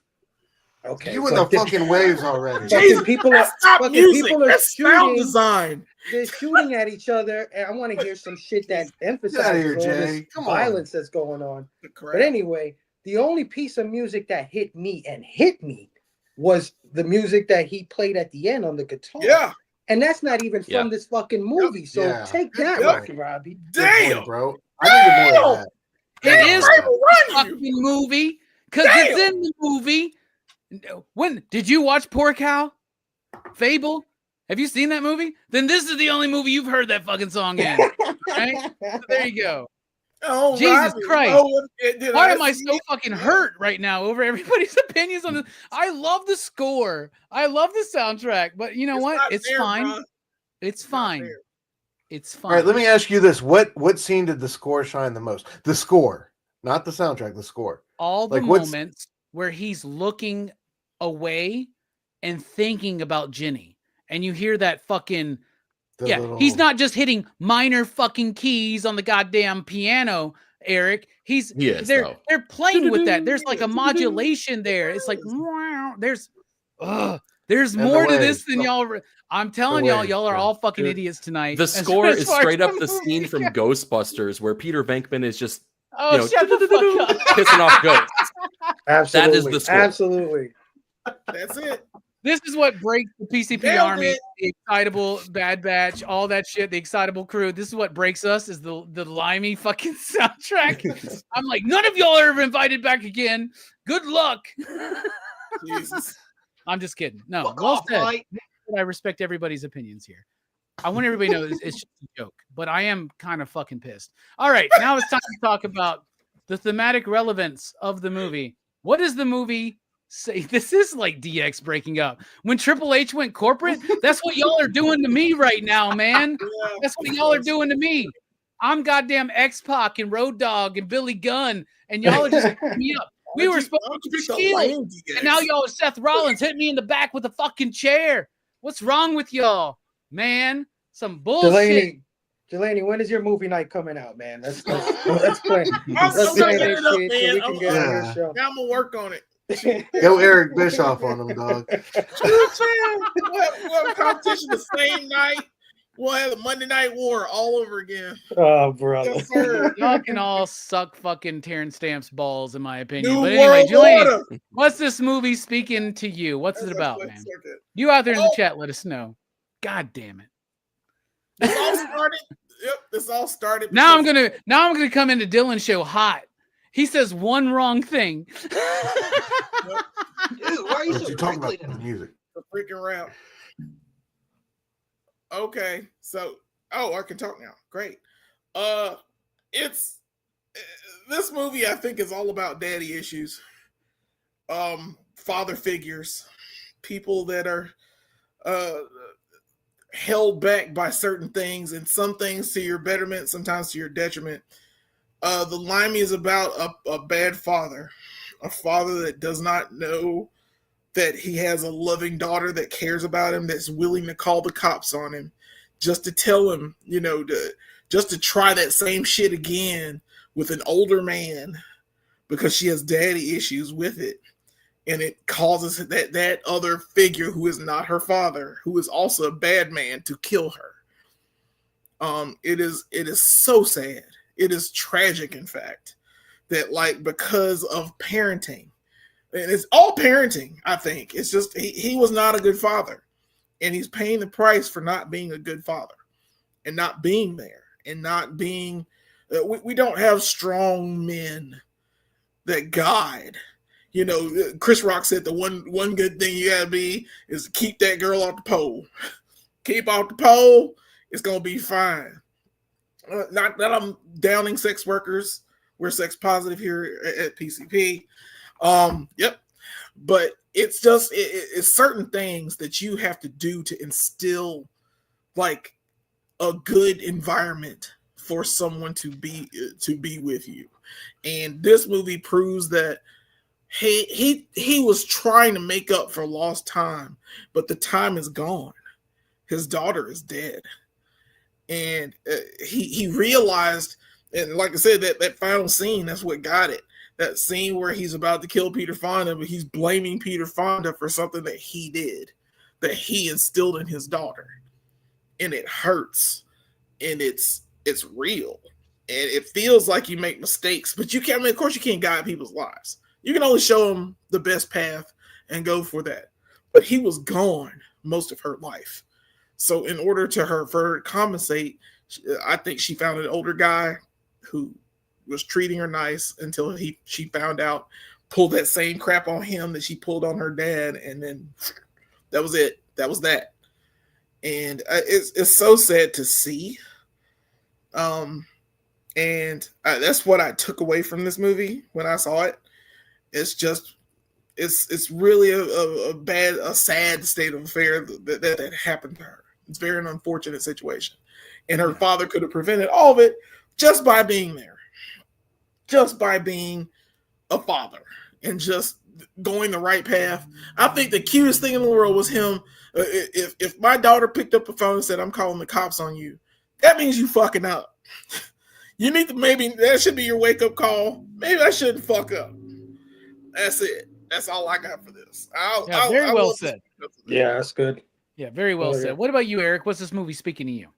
Okay. You in the fucking waves already. Fucking people are stop fucking music. people are That's sound shooting. design. They're shooting at each other, and I want to hear some shit that emphasizes here, all Jay. this Come on. violence that's going on. Correct. But anyway, the only piece of music that hit me was the music that he played at the end on the guitar. Yeah. And that's not even from this fucking movie. So Yeah. take that, Yep. Robbie. Good Damn. point, bro. I needed more of that. It is Fable, a run you. fucking movie because it's in the movie. When did you watch Poor Cow? Fable? Have you seen that movie? Then this is the only movie you've heard that fucking song in. Right? So there you go. Oh, Jesus Robbie. Christ. Oh, did Why am I see so it? fucking hurt right now over everybody's opinions on this? I love the score. I love the soundtrack, but you know It's what? not It's fair, fine. bro. It's not fine. fair. It's All fine. right, let me ask you this: what scene did the score shine the most? The score, not the soundtrack. The score. All the Like, what's- moments where he's looking away and thinking about Ginny, and you hear that fucking he's not just hitting minor fucking keys on the goddamn piano, Eric. He is, they're though. they're playing with that. There's like a modulation there. It's like wow, there's And more the to this waves. than y'all. I'm telling y'all, waves, y'all are yeah. all fucking Dude, idiots tonight. The as score far is as straight up the movie scene from goes. Ghostbusters where Peter Venkman is just Oh, you know, shut the fuck up. pissing off ghosts. Absolutely. That is the score. Absolutely. That's it. This is what breaks the PCP Nailed Army, it. the Excitable, Bad Batch, all that shit, the Excitable crew. This is what breaks us is the Limey fucking soundtrack. I'm like, none of y'all are ever invited back again. Good luck. Jesus. I'm just kidding. No, Fuck well off, said. Mike. I respect everybody's opinions here. I want everybody to know it's just a joke, but I am kind of fucking pissed. All right, now it's time to talk about the thematic relevance of the movie. What does the movie say? This is like DX breaking up. When Triple H went corporate, that's what y'all are doing to me right now, man. Yeah. That's what y'all are doing to me. I'm goddamn X-Pac and Road Dogg and Billy Gunn, and y'all are just hitting me up. We were supposed to be Shield, and now y'all are Seth Rollins hit me in the back with a fucking chair. What's wrong with y'all, man? Some bullshit. Delaney, when is your movie night coming out, man? Let's play. I'm Let's gonna play get that it up, shit so we man. can get on your show. I'm gonna work on it. Go Eric Bischoff on them, dog. We'll have competition the same night. We'll have the Monday Night War all over again. Oh, brother. Yes, sir. Y'all can all suck fucking Terence Stamp's balls, in my opinion. New But anyway, World Julian, Order. what's this movie speaking to you? What's it about, man? You out there in the chat, let us know. God damn it. This all started. Yep, this all started. Now I'm because- gonna come into Dylan's show hot. He says one wrong thing. Dude, why are you What so you talking prickly about? The tonight? music. the freaking round. Okay, so I can talk now. Great. It's this movie I think is all about daddy issues. Father figures, people that are uh held back by certain things, and some things to your betterment, sometimes to your detriment. The Limey is about a bad father, a father that does not know that he has a loving daughter that cares about him, that's willing to call the cops on him, just to tell him, just to try that same shit again with an older man because she has daddy issues with it. And it causes that other figure who is not her father, who is also a bad man, to kill her. It is so sad. It is tragic, in fact, that like because of parenting, and it's all parenting, I think. It's just he was not a good father, and he's paying the price for not being a good father, and not being there, and not being. We don't have strong men that guide. Chris Rock said the one good thing you gotta be is to keep that girl off the pole. Keep off the pole, it's gonna be fine. Not that I'm downing sex workers. We're sex positive here at PCP. Yep. But it's just it's certain things that you have to do to instill like a good environment for someone to be with you. And this movie proves that he was trying to make up for lost time, but the time is gone. His daughter is dead. And he realized, and like I said, that final scene, that's what got it. That scene where he's about to kill Peter Fonda, but he's blaming Peter Fonda for something that he did, that he instilled in his daughter. And it hurts. And it's real. And it feels like you make mistakes, but you can't, of course you can't guide people's lives. You can only show them the best path and go for that. But he was gone most of her life. So in order for her to compensate, I think she found an older guy who was treating her nice until she found out, pulled that same crap on him that she pulled on her dad, and then that was it. That was that. And it's so sad to see. And that's what I took away from this movie when I saw it. It's just, it's really a sad state of affair that happened to her. It's very an unfortunate situation. And her father could have prevented all of it just by being there. Just by being a father and just going the right path. I think the cutest thing in the world was him. If my daughter picked up the phone and said, "I'm calling the cops on you," that means you fucking up. You need to, maybe that should be your wake up call. Maybe I shouldn't fuck up. That's it. That's all I got for this. Very well said. Yeah, that's good. Yeah, very well said. What about you, Eric? What's this movie speaking to you?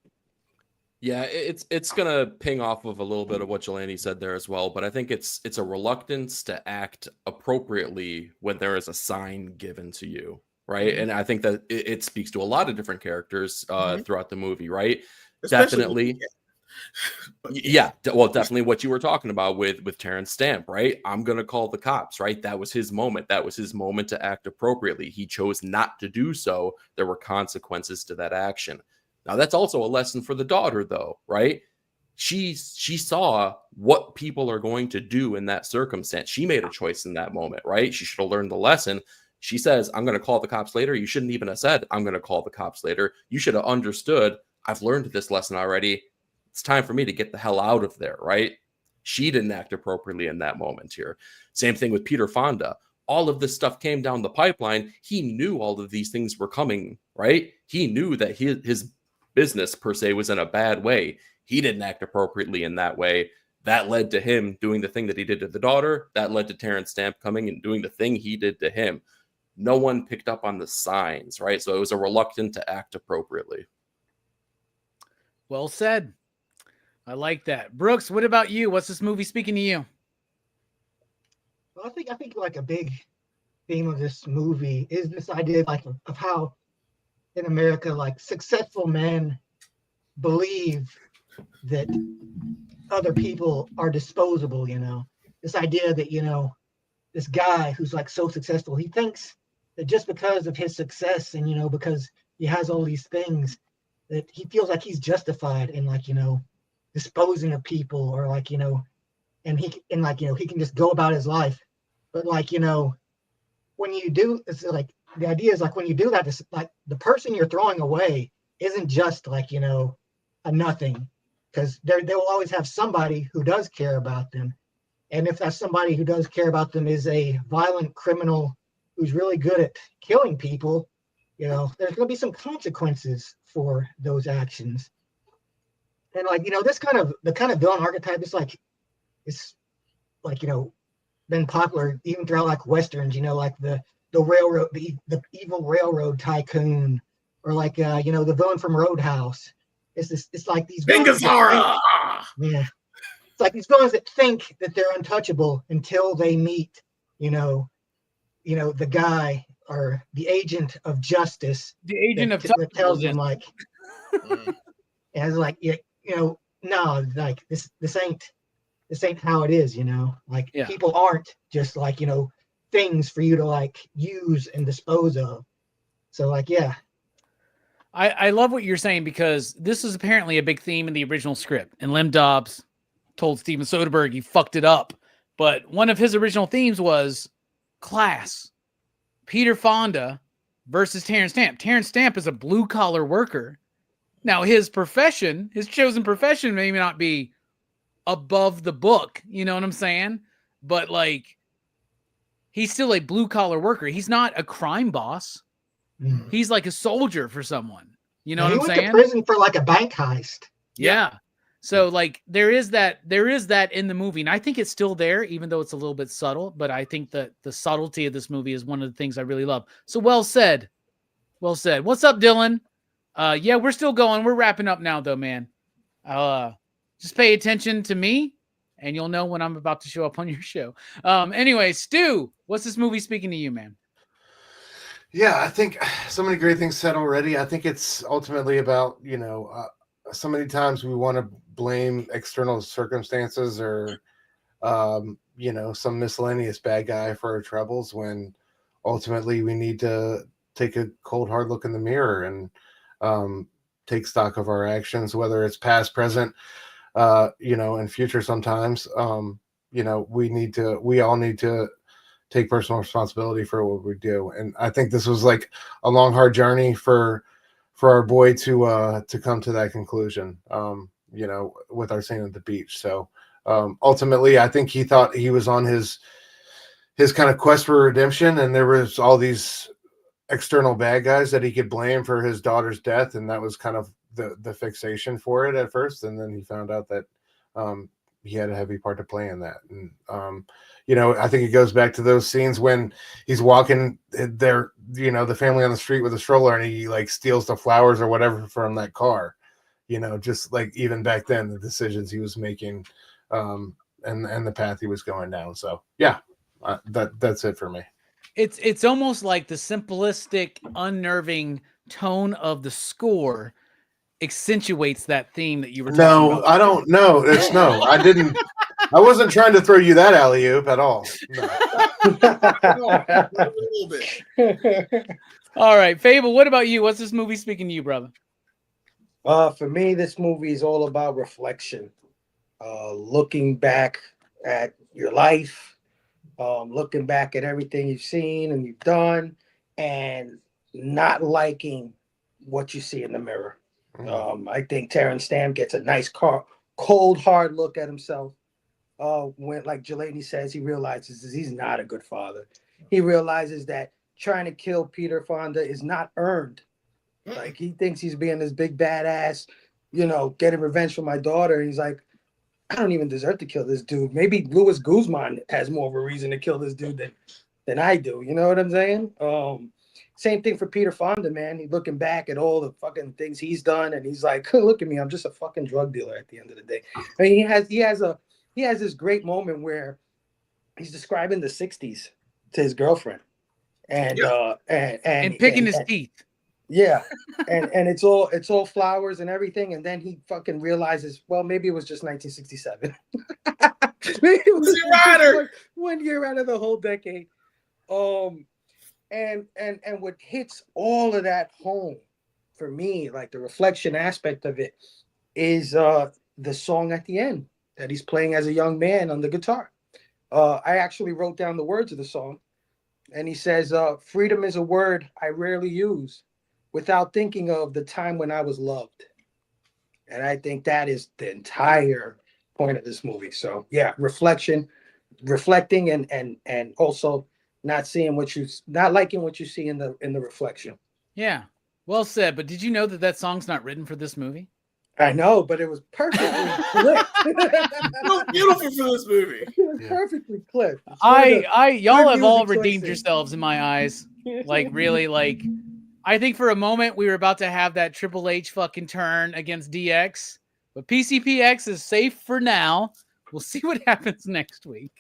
Yeah, it's gonna ping off of a little bit of what Jelani said there as well, but I think it's a reluctance to act appropriately when there is a sign given to you, right? And I think that it speaks to a lot of different characters throughout the movie, right? Especially, Definitely what you were talking about with Terence Stamp, right? I'm gonna call the cops, right? That was his moment. That was his moment to act appropriately. He chose not to do so. There were consequences to that action. Now, that's also a lesson for the daughter, though, right? She saw what people are going to do in that circumstance. She made a choice in that moment, right? She should have learned the lesson. She says, "I'm going to call the cops later." You shouldn't even have said, "I'm going to call the cops later." You should have understood, I've learned this lesson already. It's time for me to get the hell out of there, right? She didn't act appropriately in that moment here. Same thing with Peter Fonda. All of this stuff came down the pipeline. He knew all of these things were coming, right? He knew that his business per se was in a bad way. He didn't act appropriately in that way. That led to him doing the thing that he did to the daughter. That led to Terence Stamp coming and doing the thing he did to him. No one picked up on the signs, right? So it was a reluctance to act appropriately. Well said. I like that. Brooks, what about you? What's this movie speaking to you? Well, I think like a big theme of this movie is this idea like of how in America, like successful men believe that other people are disposable, this idea that, this guy who's like so successful, he thinks that just because of his success and, because he has all these things, that he feels like he's justified in like, disposing of people, or like, and he can just go about his life. But like, when you do, it's like the idea is like when you do that, it's like the person you're throwing away isn't just like, a nothing, because they will always have somebody who does care about them. And if that somebody who does care about them is a violent criminal who's really good at killing people, there's going to be some consequences for those actions. And like, the kind of villain archetype is like, it's like, been popular even throughout like Westerns, like the railroad, the evil railroad tycoon, or like, the villain from Roadhouse. It's like these villains Bingazara! yeah. It's like these villains that think that they're untouchable until they meet, the guy or the agent of justice. The agent of that tells yes. them like, and it's like, no, like this ain't how it is, like Yeah. people aren't just like, things for you to like use and dispose of. So like, yeah. I love what you're saying, because this is apparently a big theme in the original script, and Lim Dobbs told Steven Soderbergh he fucked it up. But one of his original themes was class. Peter Fonda versus Terence Stamp. Terence Stamp is a blue collar worker. Now his profession, his chosen profession, may not be above the book. You know what I'm saying? But like, he's still a blue collar worker. He's not a crime boss. He's like a soldier for someone. You know what I'm saying? He went to prison for like a bank heist. Yeah. So like there is that in the movie, and I think it's still there, even though it's a little bit subtle. But I think that the subtlety of this movie is one of the things I really love. So well said. What's up, Dylan? Yeah, we're still going. We're wrapping up now, though, man. Just pay attention to me, and you'll know when I'm about to show up on your show. Anyway, Stu, what's this movie speaking to you, man? Yeah, I think so many great things said already. I think it's ultimately about, so many times we want to blame external circumstances or, some miscellaneous bad guy for our troubles, when ultimately we need to take a cold, hard look in the mirror and take stock of our actions, whether it's past, present, and future sometimes. We all need to take personal responsibility for what we do. And I think this was like a long, hard journey for our boy to come to that conclusion, with our scene at the beach. So ultimately, I think he thought he was on his kind of quest for redemption, and there was all these external bad guys that he could blame for his daughter's death. And that was kind of the fixation for it at first. And then he found out that he had a heavy part to play in that. And, I think it goes back to those scenes when he's walking there, the family on the street with a stroller, and he like steals the flowers or whatever from that car, just like even back then, the decisions he was making, and the path he was going down. So yeah, that's it for me. It's almost like the simplistic, unnerving tone of the score accentuates that theme that you were talking about. I don't know. I wasn't trying to throw you that alley-oop at all. No. A little bit. All right, Fable, what about you? What's this movie speaking to you, brother? For me, this movie is all about reflection. Looking back at your life, looking back at everything you've seen and you've done, and not liking what you see in the mirror. I think Terence Stamp gets a nice, cold, hard look at himself. When, like Jelani says, he realizes that he's not a good father. He realizes that trying to kill Peter Fonda is not earned. Like, he thinks he's being this big badass, getting revenge for my daughter. And he's like, I don't even deserve to kill this dude. Maybe Luis Guzman has more of a reason to kill this dude than I do. You know what I'm saying? Same thing for Peter Fonda, man. He's looking back at all the fucking things he's done, and he's like, look at me, I'm just a fucking drug dealer at the end of the day. I mean, he has this great moment where he's describing the 60s to his girlfriend. And picking his teeth. Yeah. and it's all flowers and everything. And then he fucking realizes, well, maybe it was just 1967. Maybe it was just one year out of the whole decade. And what hits all of that home for me, like the reflection aspect of it is the song at the end that he's playing as a young man on the guitar. I actually wrote down the words of the song, and he says, freedom is a word I rarely use without thinking of the time when I was loved. And I think that is the entire point of this movie. So yeah, reflecting and also not liking what you see in the reflection. Yeah. Well said. But did you know that song's not written for this movie? I know, but it was perfectly clipped. So beautiful for this movie. It was perfectly clipped. Y'all have all music redeemed choices. yourselves in my eyes. Like really, like I think for a moment we were about to have that Triple H fucking turn against DX, but PCPX is safe for now. We'll see what happens next week.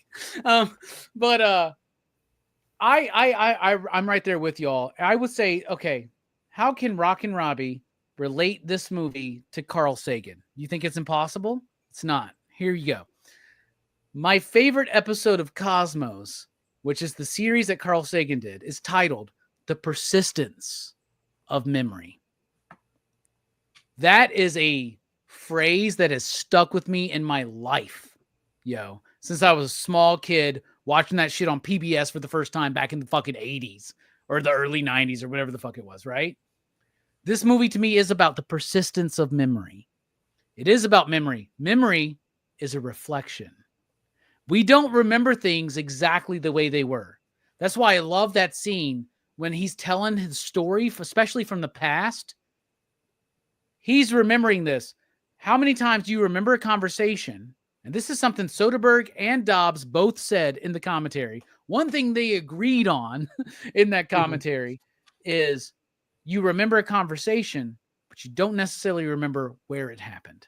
I'm right there with y'all. I would say, okay, how can Rockin' Robbie relate this movie to Carl Sagan? You think it's impossible? It's not. Here you go. My favorite episode of Cosmos, which is the series that Carl Sagan did, is titled The Persistence of Memory. That is a phrase that has stuck with me in my life, since I was a small kid watching that shit on PBS for the first time back in the fucking 80s or the early 90s or whatever the fuck it was, right? This movie to me is about the persistence of memory. It is about memory. Memory is a reflection. We don't remember things exactly the way they were. That's why I love that scene when he's telling his story, especially from the past. He's remembering this. How many times do you remember a conversation? And this is something Soderbergh and Dobbs both said in the commentary. One thing they agreed on in that commentary is you remember a conversation, but you don't necessarily remember where it happened.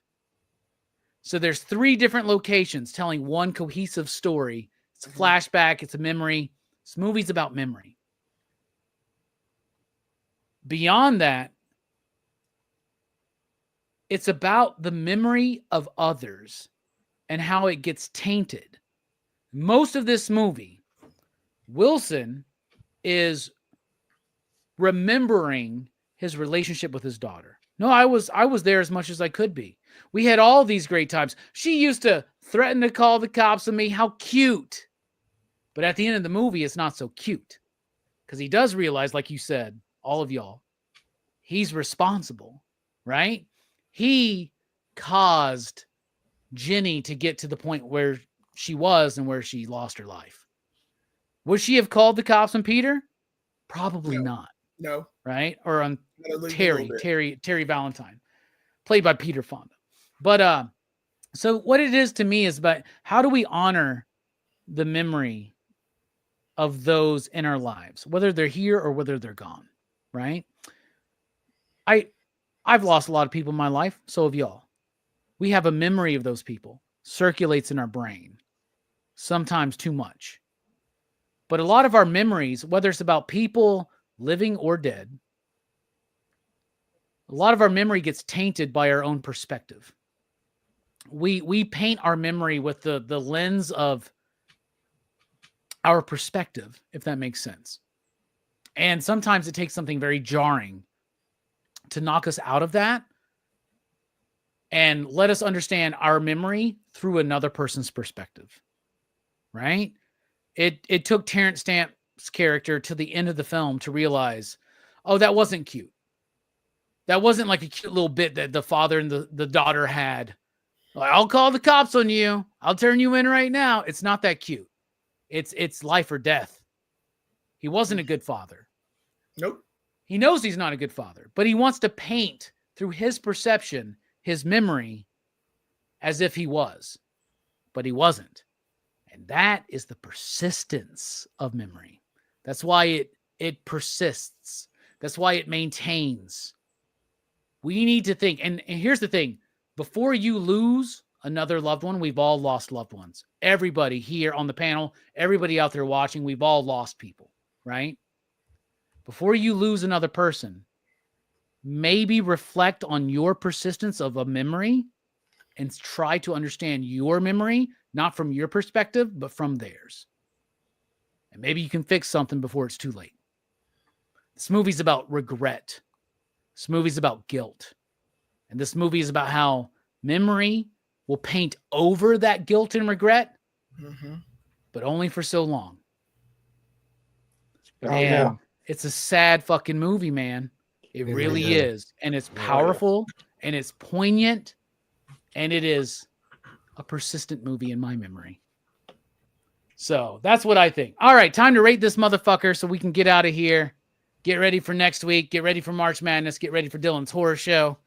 So there's 3 different locations telling one cohesive story. It's a flashback. It's a memory. This movie's about memory. Beyond that, it's about the memory of others and how it gets tainted. Most of this movie, Wilson is remembering his relationship with his daughter. No, I was there as much as I could be. We had all these great times. She used to threaten to call the cops on me. How cute. But at the end of the movie, it's not so cute. Because he does realize, like you said, all of y'all, he's responsible, right? He caused Jenny to get to the point where she was and where she lost her life. Would she have called the cops on Peter? Probably not. No. Right? Or on Terry Valentine, played by Peter Fonda. But so what it is to me is about how do we honor the memory of those in our lives, whether they're here or whether they're gone, right? I've lost a lot of people in my life. So have y'all. We have a memory of those people, circulates in our brain, sometimes too much. But a lot of our memories, whether it's about people living or dead, a lot of our memory gets tainted by our own perspective. We paint our memory with the lens of our perspective, if that makes sense. And sometimes it takes something very jarring to knock us out of that and let us understand our memory through another person's perspective, right? It took Terence Stamp's character to the end of the film to realize, oh, that wasn't cute. That wasn't like a cute little bit that the father and the daughter had. Like, I'll call the cops on you. I'll turn you in right now. It's not that cute. It's life or death. He wasn't a good father. Nope. He knows he's not a good father, but he wants to paint through his perception, his memory, as if he was, but he wasn't. And that is the persistence of memory. That's why it persists. That's why it maintains. We need to think, and here's the thing, before you lose another loved one, we've all lost loved ones. Everybody here on the panel, everybody out there watching, we've all lost people, right? Before you lose another person, maybe reflect on your persistence of a memory and try to understand your memory, not from your perspective, but from theirs. And maybe you can fix something before it's too late. This movie's about regret. This movie's about guilt. And this movie is about how memory will paint over that guilt and regret, but only for so long. And it's a sad fucking movie, man. It really is. And it's powerful and it's poignant and it is a persistent movie in my memory. So that's what I think. All right, time to rate this motherfucker so we can get out of here. Get ready for next week. Get ready for March Madness. Get ready for Dylan's Horror Show,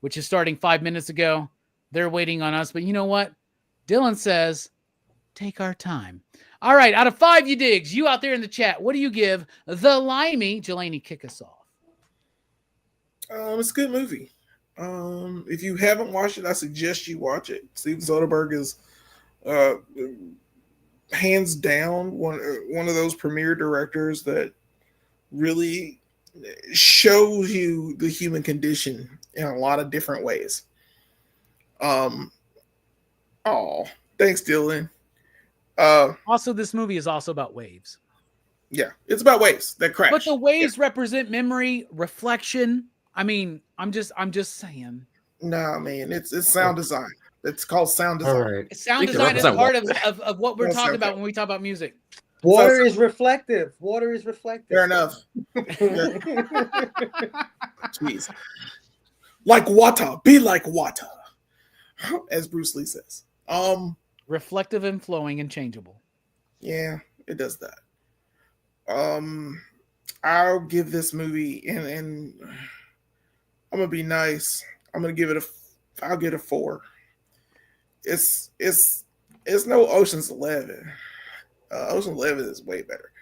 which is starting 5 minutes ago. They're waiting on us. But you know what? Dylan says, take our time. All right, out of 5 you digs, you out there in the chat, what do you give The Limey? Jelani, kick us off. It's a good movie. If you haven't watched it, I suggest you watch it. Steven Soderbergh is hands down one of those premier directors that really shows you the human condition in a lot of different ways. Thanks, Dylan. Also, this movie is also about waves. Yeah, it's about waves that crash. But the waves represent memory, reflection. I mean, I'm just saying. No, man, it's sound design. It's called sound design. All right. Sound design is part of what we're talking about when we talk about music. Water is reflective. Water is reflective. Fair enough. Jeez. Like water. Be like water. As Bruce Lee says. Reflective and flowing and changeable. Yeah, it does that. I'll give this movie and I'm gonna be nice. I'm gonna give it I'll give it a 4. It's no Ocean's 11. Ocean's 11 is way better.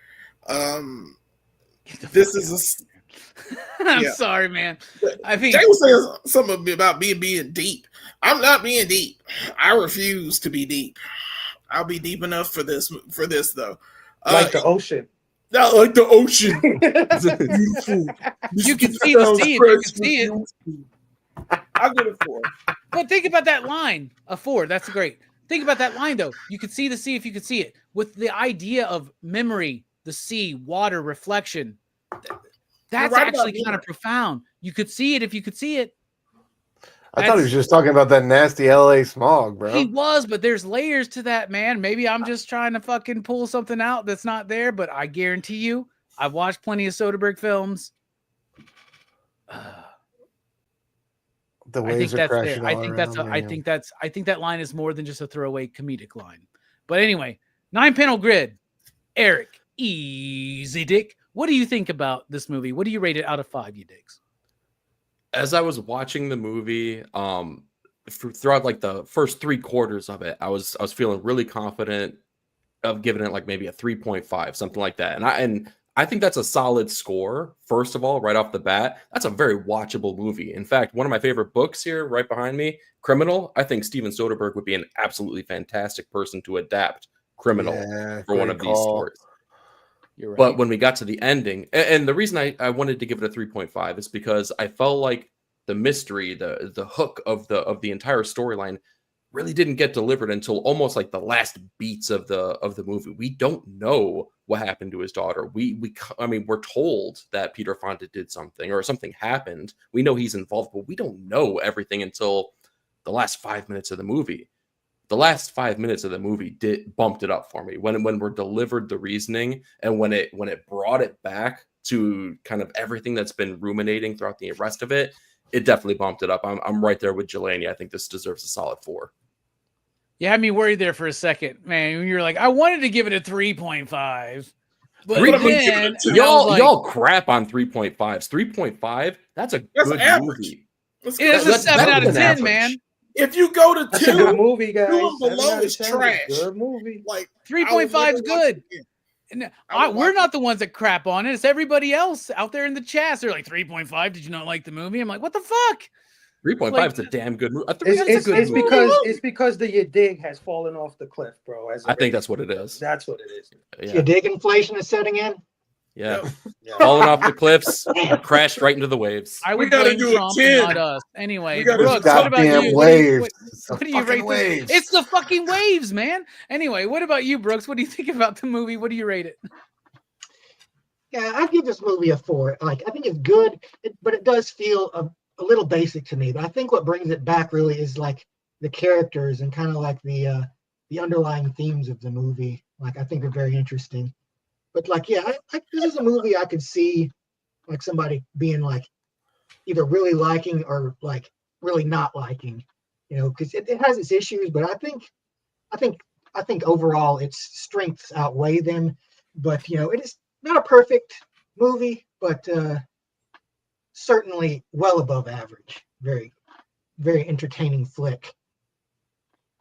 This is I'm sorry, man. I mean, Jay was saying something about being deep. I'm not being deep. I refuse to be deep. I'll be deep enough for this though. Like the ocean. Not like the ocean. Beautiful. You can see the sea. You can see it. I'll give it a 4. But think about that line. A 4. That's great. Think about that line, though. You could see the sea if you could see it. With the idea of memory, the sea, water, reflection. That's right actually kind of profound. You could see it if you could see it. I thought he was just talking about that nasty LA smog, bro. He was, but there's layers to that, man. Maybe I'm just trying to fucking pull something out that's not there, but I guarantee you, I've watched plenty of Soderbergh films. The I think waves are that's crashing there. I all think that's. around, I man. think that line is more than just a throwaway comedic line. But anyway, 9-panel grid. Eric, easy dick. What do you think about this movie? What do you rate it out of 5, you dicks? As I was watching the movie, throughout like the first 3 quarters of it, I was feeling really confident of giving it like maybe a 3.5, something like that. And I think that's a solid score. First of all, right off the bat, that's a very watchable movie. In fact, one of my favorite books here, right behind me, Criminal. I think Steven Soderbergh would be an absolutely fantastic person to adapt Criminal for one of these stories. You're right. But when we got to the ending, and the reason I wanted to give it a 3.5 is because I felt like the mystery, the hook of the entire storyline really didn't get delivered until almost like the last beats of the movie. We don't know what happened to his daughter. I mean, we're told that Peter Fonda did something or something happened. We know he's involved, but we don't know everything until the last 5 minutes of the movie. The last 5 minutes of the movie bumped it up for me when we're delivered the reasoning and when it brought it back to kind of everything that's been ruminating throughout the rest of it. It definitely bumped it up. I'm right there with Jelani. I think this deserves a solid 4. You had me worried there for a second, man. You're like, I wanted to give it a 3.5. But then y'all crap on 3.5s. 3.5, that's a good average. Movie. It's a 7 out of 10, average. man. If you go to That's a 2, good movie, guys. 2 and below 7 out of is 10 trash. Good movie. Like 3.5 is good. And I would we're watch not the ones that crap on it. It's everybody else out there in the chat. They're like 3.5. Did you not like the movie? I'm like, what the fuck? 3.5 is a damn good movie. It's because the dig has fallen off the cliff, bro. I think that's what it is. That's what it is. Yeah. Your dig inflation is setting in. Yeah. Falling off the cliffs, crashed right into the waves. I We would gotta blame do a Trump, 10. not us. Anyway, We gotta Brooks, do what about goddamn you? waves. What do you rate waves. this? It's the fucking waves, man. Anyway, what about you, Brooks? What do you think about the movie? What do you rate it? Yeah, I give this movie a 4. Like, I think it's good, but it does feel a little basic to me. But I think what brings it back really is like the characters and kind of like the underlying themes of the movie. Like, I think are very interesting. But like, yeah, this is a movie I could see like somebody being like either really liking or like really not liking, because it has its issues. But I think overall its strengths outweigh them. But it is not a perfect movie, but certainly well above average. Very, very entertaining flick.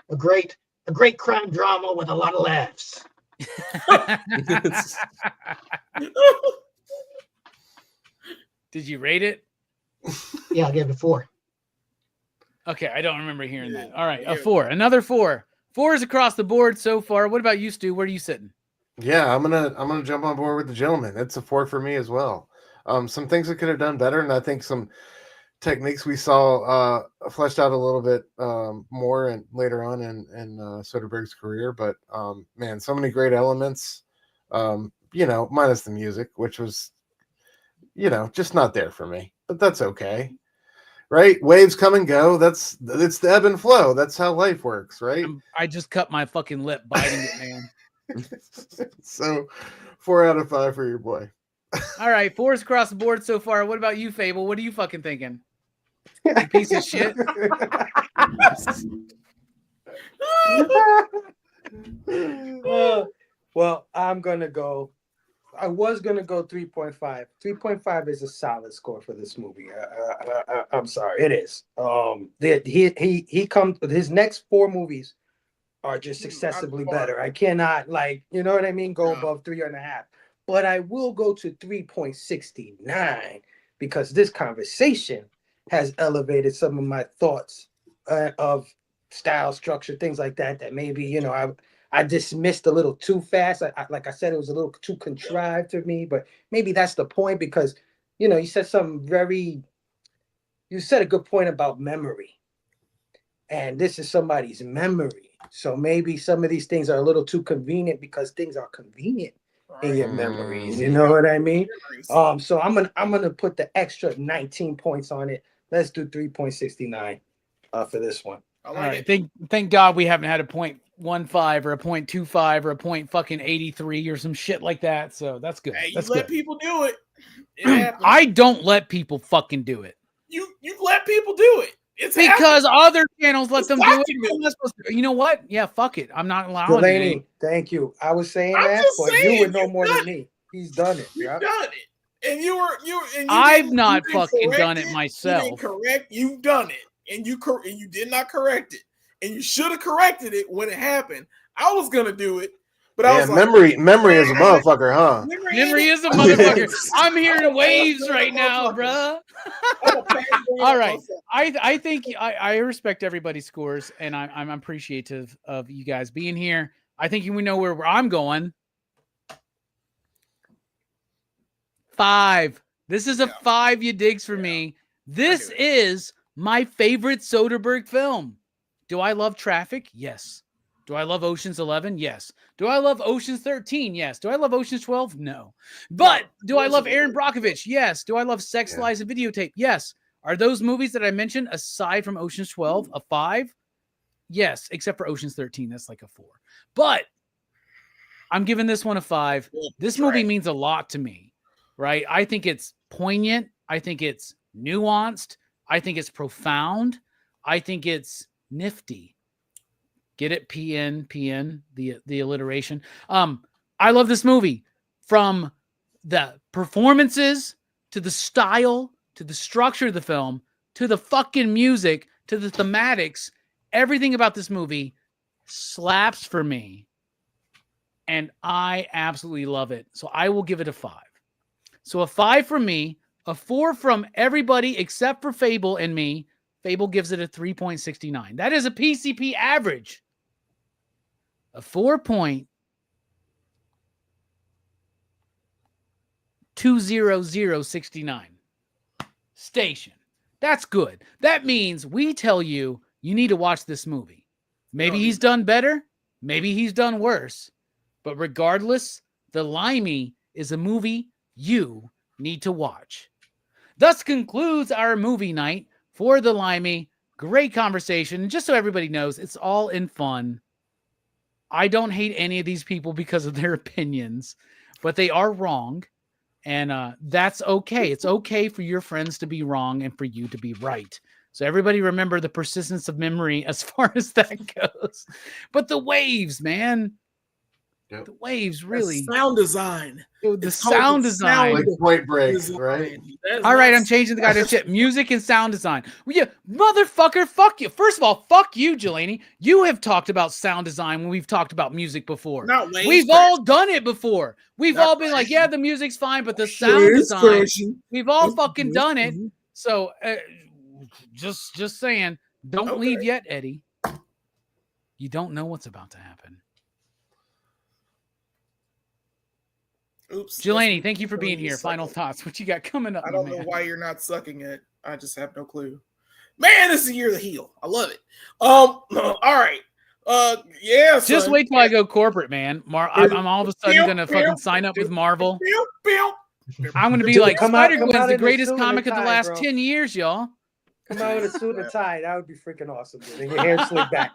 A great crime drama with a lot of laughs. Did you rate it? Yeah, I gave it a 4. Okay, I don't remember hearing that. All right, a 4. Another 4. 4s across the board so far. What about you, Stu? Where are you sitting? Yeah, I'm gonna jump on board with the gentleman. It's a 4 for me as well. Some things that could have done better, and I think some techniques we saw fleshed out a little bit more and later on in Soderbergh's career. But man, so many great elements. Minus the music, which was just not there for me. But that's okay, right? Waves come and go. It's the ebb and flow. That's how life works, right? I just cut my fucking lip biting it, man. So 4 out of 5 for your boy. All right, 4s across the board so far. What about you, Fable? What are you fucking thinking? You piece of shit. Well, I was gonna go 3.5. 3.5 is a solid score for this movie. I'm sorry, it is. He comes. His next 4 movies are just successively better. I cannot what I mean, go above 3.5. But I will go to 3.69 because this conversation has elevated some of my thoughts of style, structure, things like that. That maybe I dismissed a little too fast. Like I said, it was a little too contrived to me. But maybe that's the point because you said you said a good point about memory, and this is somebody's memory. So maybe some of these things are a little too convenient because things are convenient in your memories. You know what I mean? So I'm gonna put the extra 19 points on it. Let's do 3.69 for this one. I like All right. it. Thank God we haven't had a 0.15 or a 0.25 or a point fucking 83 or some shit like that. So that's good. Hey, you That's let good. people do it. It happens. I don't let people fucking do it. You let people do it. It's Because happened. other channels let It's them do it. documented. I'm not supposed to- You know what? Yeah, fuck it. I'm not allowing Delaney, it. thank you. I was saying I'm that, just but saying, you would know you've more done than me. He's done it. You've Yeah. done it, and you I've didn't- not you didn't fucking correct done it myself. You didn't correct. You've done it, and you did not correct it, and you should have corrected it when it happened. I was gonna do it, but I was like, memory is a motherfucker, huh? Memory is a motherfucker. I'm hearing waves right now, bruh. All right. I think I respect everybody's scores, and I'm appreciative of you guys being here. I think we know where I'm going. 5. This is a 5 you digs for me. This is my favorite Soderbergh film. Do I love Traffic? Yes. Do I love Ocean's 11? Yes. Do I love Ocean's 13? Yes. Do I love Ocean's 12? No. But do I love Aaron Brockovich? Yes. Do I love Sex, Lies, and Videotape? Yes. Are those movies that I mentioned, aside from Ocean's 12, a 5? Yes, except for Ocean's 13. That's like a 4. But I'm giving this one a 5. This movie means a lot to me, right? I think it's poignant. I think it's nuanced. I think it's profound. I think it's nifty. Get it? PN, the alliteration. I love this movie, from the performances to the style to the structure of the film to the fucking music to the thematics. Everything about this movie slaps for me, and I absolutely love it. So I will give it a 5. So a 5 from me, a 4 from everybody except for Fable and me. Fable gives it a 3.69. That is a PCP average. A 4.20069 station. That's good. That means we tell you need to watch this movie. Maybe he's done better. Maybe he's done worse. But regardless, The Limey is a movie you need to watch. Thus concludes our movie night for the Limey. Great conversation. And just so everybody knows, it's all in fun. I don't hate any of these people because of their opinions, but they are wrong. And that's okay. It's okay for your friends to be wrong and for you to be right. So everybody remember the persistence of memory as far as that goes. But the waves, man. Yep. The waves really. The sound design. Dude, the It's called sound the design. Like Point Break, design. right? That is All right, not- I'm changing the goddamn shit. Music and sound design. Well, yeah, motherfucker, fuck you. First of all, fuck you, Jelani. You have talked about sound design when we've talked about music before. Not waves We've all done it before. We've Not all been like, waves. yeah, the music's fine, but the sound design, we've all fucking done it. So, just saying, don't Okay. leave yet, Eddie. You don't know what's about to happen. Oops. Jelani, thank you for Oh, being you here. suck Final it. thoughts. What you got coming up? I don't know man? why you're not sucking it. I just have no clue. Man, this is the year of the heel. I love it. All right. Yeah. Just son. wait till I go corporate, man. I'm all of a sudden gonna fucking sign up with Marvel. Pew, pew. I'm gonna be Dude, like, come out Spider-Gwen's in the a greatest suit and a comic of the tie, last bro. 10 years, y'all. Come out with a suit and a tie. That would be freaking awesome, dude. And your hair slicked back.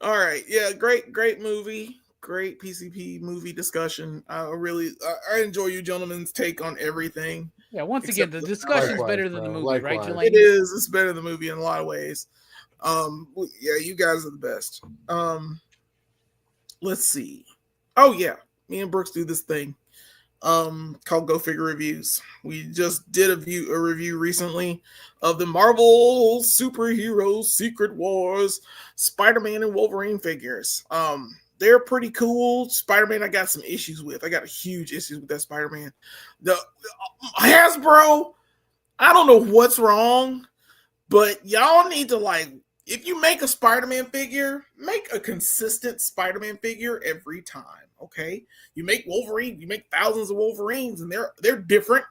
All right. Yeah. Great movie. Great PCP movie discussion. I enjoy you gentlemen's take on everything. Yeah, once again, Except the the- discussion's Likewise, better than the bro. movie, right, Likewise. Jelani? It is. It's better than the movie in a lot of ways. Yeah, you guys are the best. Let's see. Oh yeah, me and Brooks do this thing called Go Figure Reviews. We just did a review recently of the Marvel Superheroes Secret Wars Spider-Man and Wolverine figures. They're pretty cool. Spider-Man, I got some issues with. I got huge issues with that Spider-Man. The Hasbro, I don't know what's wrong, but y'all need to, like, if you make a Spider-Man figure, make a consistent Spider-Man figure every time. Okay, you make Wolverine, you make thousands of Wolverines, and they're different.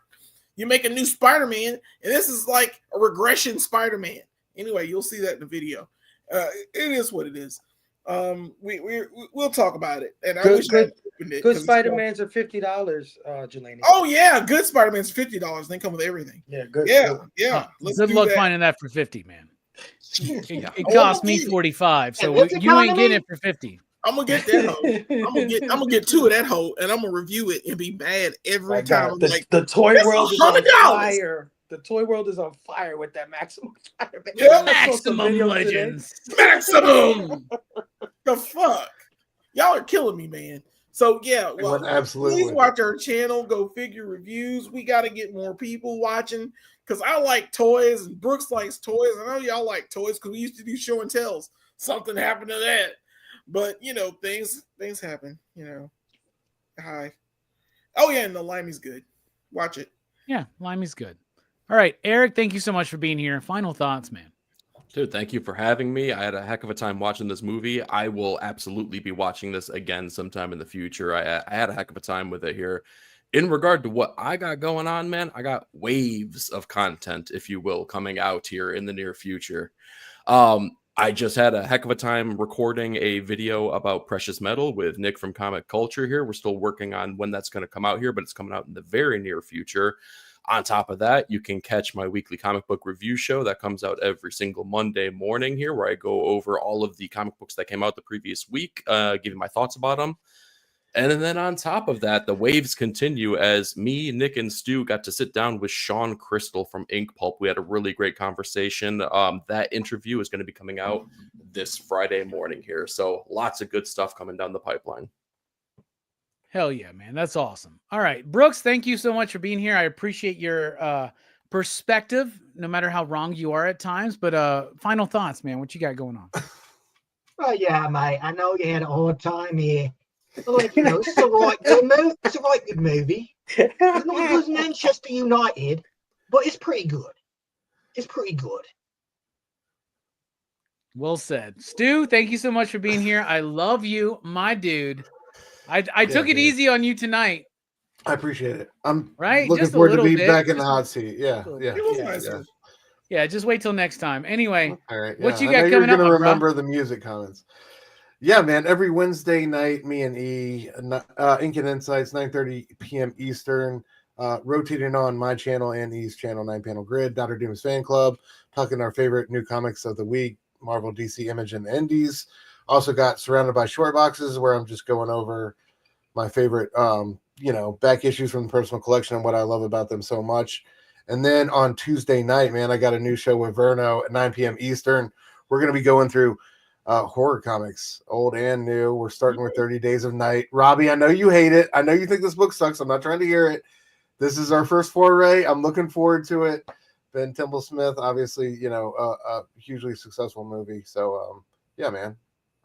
You make a new Spider-Man, and this is like a regression Spider-Man. Anyway, you'll see that in the video. It is what it is. We'll talk about it. And I wish I had opened it. Good 'cause Spider-Mans are $50, Jelani. Oh yeah, good Spider-Man's $50. They come with everything. Yeah, good. Yeah, yeah. Let's Good do luck that. finding that for 50, man. It Oh, cost I'm me gonna get it. 45, so what's it you ain't costing getting me? it for 50. I'm gonna get that hoe. I'm gonna get two of that hoe, and I'm gonna review it and be mad every My time. God, I'm the, like, the toy "This world is is on $100." fire. The toy world is on fire with that Maximum Spider-Man. Yeah. I saw some Maximum videos today. Legends. Maximum. The fuck, y'all are killing me, man. So yeah, well, Absolutely. please watch our channel. Go Figure Reviews. We got to get more people watching because I like toys and Brooks likes toys. I know y'all like toys because we used to do show and tells. Something happened to that, but you know things happen. You know, hi. Oh yeah, and the Limey's good. Watch it. Yeah, Limey's good. All right, Eric, thank you so much for being here. Final thoughts, man. Dude, thank you for having me. I had a heck of a time watching this movie. I will absolutely be watching this again sometime in the future. I had a heck of a time with it here. In regard to what I got going on, man, I got waves of content, if you will, coming out here in the near future. I just had a heck of a time recording a video about precious metal with Nick from Comic Culture here. We're still working on when that's going to come out here, but it's coming out in the very near future. On top of that, you can catch my weekly comic book review show that comes out every single Monday morning here, where I go over all of the comic books that came out the previous week, giving my thoughts about them. And then on top of that, the waves continue as me, Nick, and Stu got to sit down with Sean Crystal from Ink Pulp. We had a really great conversation. That interview is going to be coming out this Friday morning here. So lots of good stuff coming down the pipeline. Hell yeah, man. That's awesome. All right, Brooks, thank you so much for being here. I appreciate your perspective, no matter how wrong you are at times. But final thoughts, man. What you got going on? Well, yeah, mate. I know you had a hard time here. But, like, you know, it's a right good movie. It's a right good movie. It's not as good as Manchester United, but it's pretty good. It's pretty good. Well said. Stu, thank you so much for being here. I love you, my dude. I took it dude. easy on you tonight. I appreciate it. I'm Right? looking Just a forward to little be bit. back in the Just hot seat. Yeah, little yeah. It was Yeah, nice. yeah. Yeah, just wait till next time. Anyway, All right. what you I got know coming you're up, gonna my bro? remember the music comments. Yeah, man. Every Wednesday night, me and E, Ink and Insights, 9:30 p.m. Eastern, rotating on my channel and E's channel, 9-Panel Grid, Dr. Doom's Fan Club, talking our favorite new comics of the week, Marvel, DC, Image, and the Indies. Also got Surrounded by Short Boxes, where I'm just going over my favorite, back issues from the personal collection and what I love about them so much. And then on Tuesday night, man, I got a new show with Verno at 9 p.m. Eastern. We're going to be going through horror comics, old and new. We're starting with 30 Days of Night. Robbie, I know you hate it. I know you think this book sucks. I'm not trying to hear it. This is our first foray. I'm looking forward to it. Ben Temple-Smith, obviously, a hugely successful movie. So, yeah, man.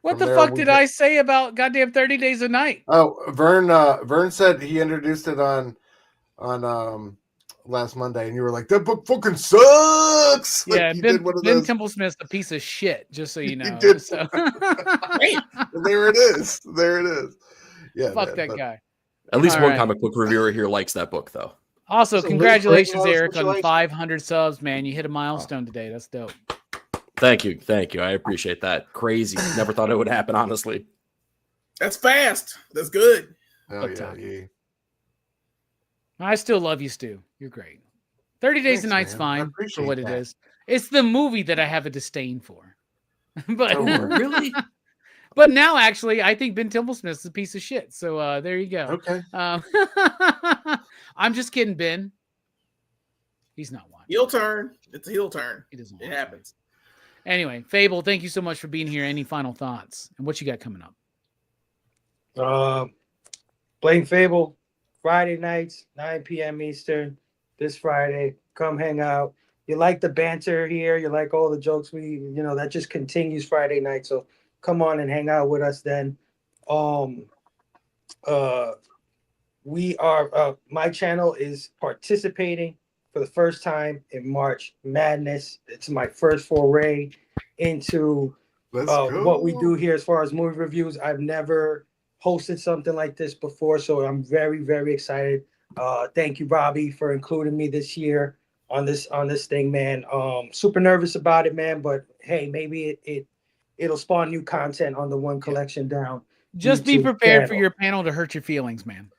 What the fuck did I say about goddamn 30 Days a Night? Oh, Vern said he introduced it on last Monday, and you were like, "That book fucking sucks." Yeah, like Ben Temple-Smith's a piece of shit, just so you know. He did. So. There it is. There it is. Yeah, fuck that guy. At least All one right. comic book reviewer here likes that book, though. Also, So congratulations, Luke, Eric, on situation? 500 subs, man. You hit a milestone today. That's dope. Thank you. I appreciate that. Crazy. Never thought it would happen, honestly. That's fast. That's good. Oh, Fuck yeah, time. yeah. I still love you, Stu. You're great. 30 Days a Night's man. I fine for appreciate what it that. is. It's the movie that I have a disdain for. But Oh, really? But now, actually, I think Ben Temple-Smith's a piece of shit. So there you go. Okay. I'm just kidding, Ben. He's not watching. Heel turn. It's a heel turn. He doesn't. It watch happens. me. Anyway, Fable, thank you so much for being here. Any final thoughts? And what you got coming up? Playing Fable Friday nights, 9 p.m. Eastern. This Friday, come hang out. You like the banter here? You like all the jokes that just continues Friday night. So come on and hang out with us then. We are my channel is participating for the first time in March Madness. It's my first foray into Let's go. what we do here as far as movie reviews. I've never hosted something like this before, so I'm very, very excited. Thank you, Robbie, for including me this year on this thing, man. Super nervous about it, man, but hey, maybe it'll spawn new content on the One Collection Down. Just be YouTube prepared for channel. your panel to hurt your feelings, man.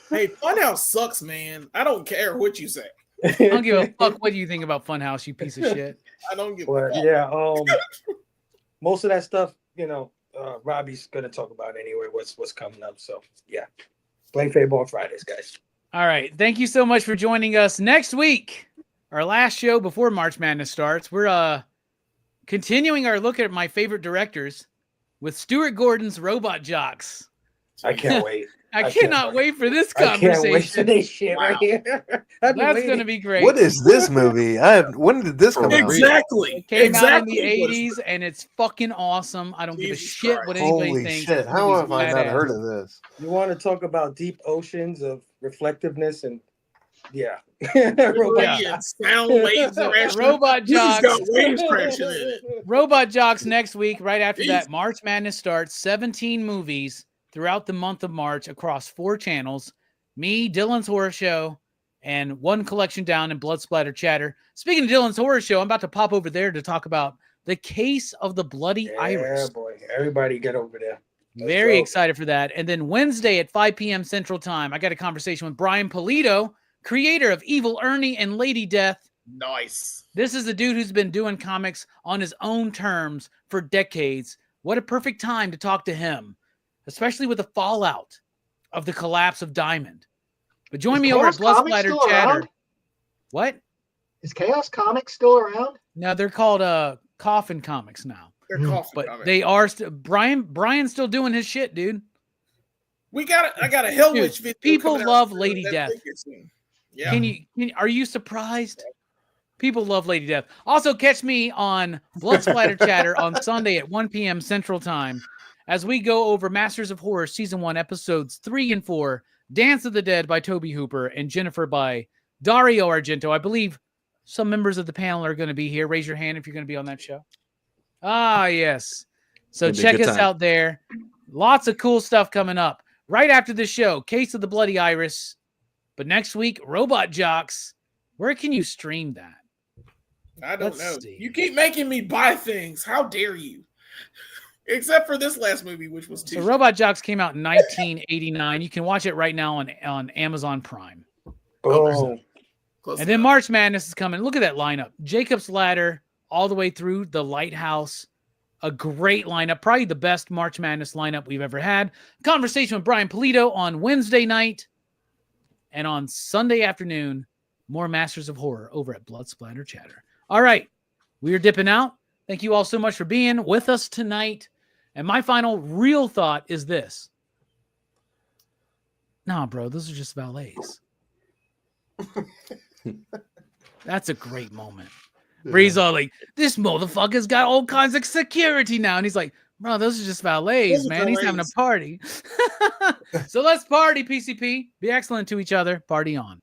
Hey, Funhouse sucks, man. I don't care what you say. I don't give a fuck what you think about Funhouse, you piece of shit. I don't give But a fuck. yeah, most of that stuff, Robbie's gonna talk about anyway. What's coming up? So yeah, playing Fable on Fridays, guys. All right. Thank you so much for joining us. Next week, our last show before March Madness starts, we're continuing our look at my favorite directors with Stuart Gordon's Robot Jocks. I can't wait. I I cannot can't wait for this I can't wait for conversation. this shit right here. I've been That's waiting. going to be great. What is this movie? When did this come out? Exactly. It came out in exactly. the what it's- 80s, and it's fucking awesome. I don't give a Jesus shit Christ. what anybody Holy thinks. shit! This How movie's have I not badass. heard of this? You want to talk about deep oceans of reflectiveness and yeah. Yeah. And sound waves crashing. Robot This has got Jocks. waves crashing in it. Robot Jocks next week. Right after Jesus. that, March Madness starts. 17 movies throughout the month of March across 4 channels. Me, Dylan's Horror Show, and One Collection Down and Blood Splatter Chatter. Speaking of Dylan's Horror Show, I'm about to pop over there to talk about The Case of the Bloody Yeah, Iris. boy. Everybody get over there. Let's Very go. excited for that. And then Wednesday at 5 p.m. Central Time, I got a conversation with Brian Polito, creator of Evil Ernie and Lady Death. Nice. This is the dude who's been doing comics on his own terms for decades. What a perfect time to talk to him, especially with the fallout of the collapse of Diamond. But join Is me over at Chaos Blood Comics Splatter still Chatter. around? What? Is Chaos Comics still around? No, they're called Coffin Comics now. They're Mm. coffee But comics. they are Brian's still doing his shit, dude. I got a Hell Dude, Witch video. people coming out love soon. Lady That Death. thing is soon. Yeah. Are you surprised? People love Lady Death. Also, catch me on Blood Splatter Chatter on Sunday at 1 p.m. Central Time as we go over Masters of Horror Season 1, Episodes 3 and 4, Dance of the Dead by Toby Hooper and Jennifer by Dario Argento. I believe some members of the panel are going to be here. Raise your hand if you're going to be on that show. Ah, yes. So It'll be a check good us time. out there. Lots of cool stuff coming up. Right after the show, Case of the Bloody Iris. But next week, Robot Jocks. Where can you stream that? I don't Let's know. see. You keep making me buy things. How dare you? Except for this last movie, which was So Robot Jocks came out in 1989. You can watch it right now on Amazon Prime. Boom. Close And then enough. March Madness is coming. Look at that lineup. Jacob's Ladder all the way through The Lighthouse. A great lineup. Probably the best March Madness lineup we've ever had. Conversation with Brian Polito on Wednesday night. And on Sunday afternoon, more Masters of Horror over at Blood Splatter Chatter. All right. We are dipping out. Thank you all so much for being with us tonight. And my final real thought is this. Nah, bro, those are just valets. That's a great moment. Bree's all like, this motherfucker's got all kinds of security now. And he's like, bro, those are just valets, Those are man. He's having a valets. party. So let's party, PCP. Be excellent to each other. Party on.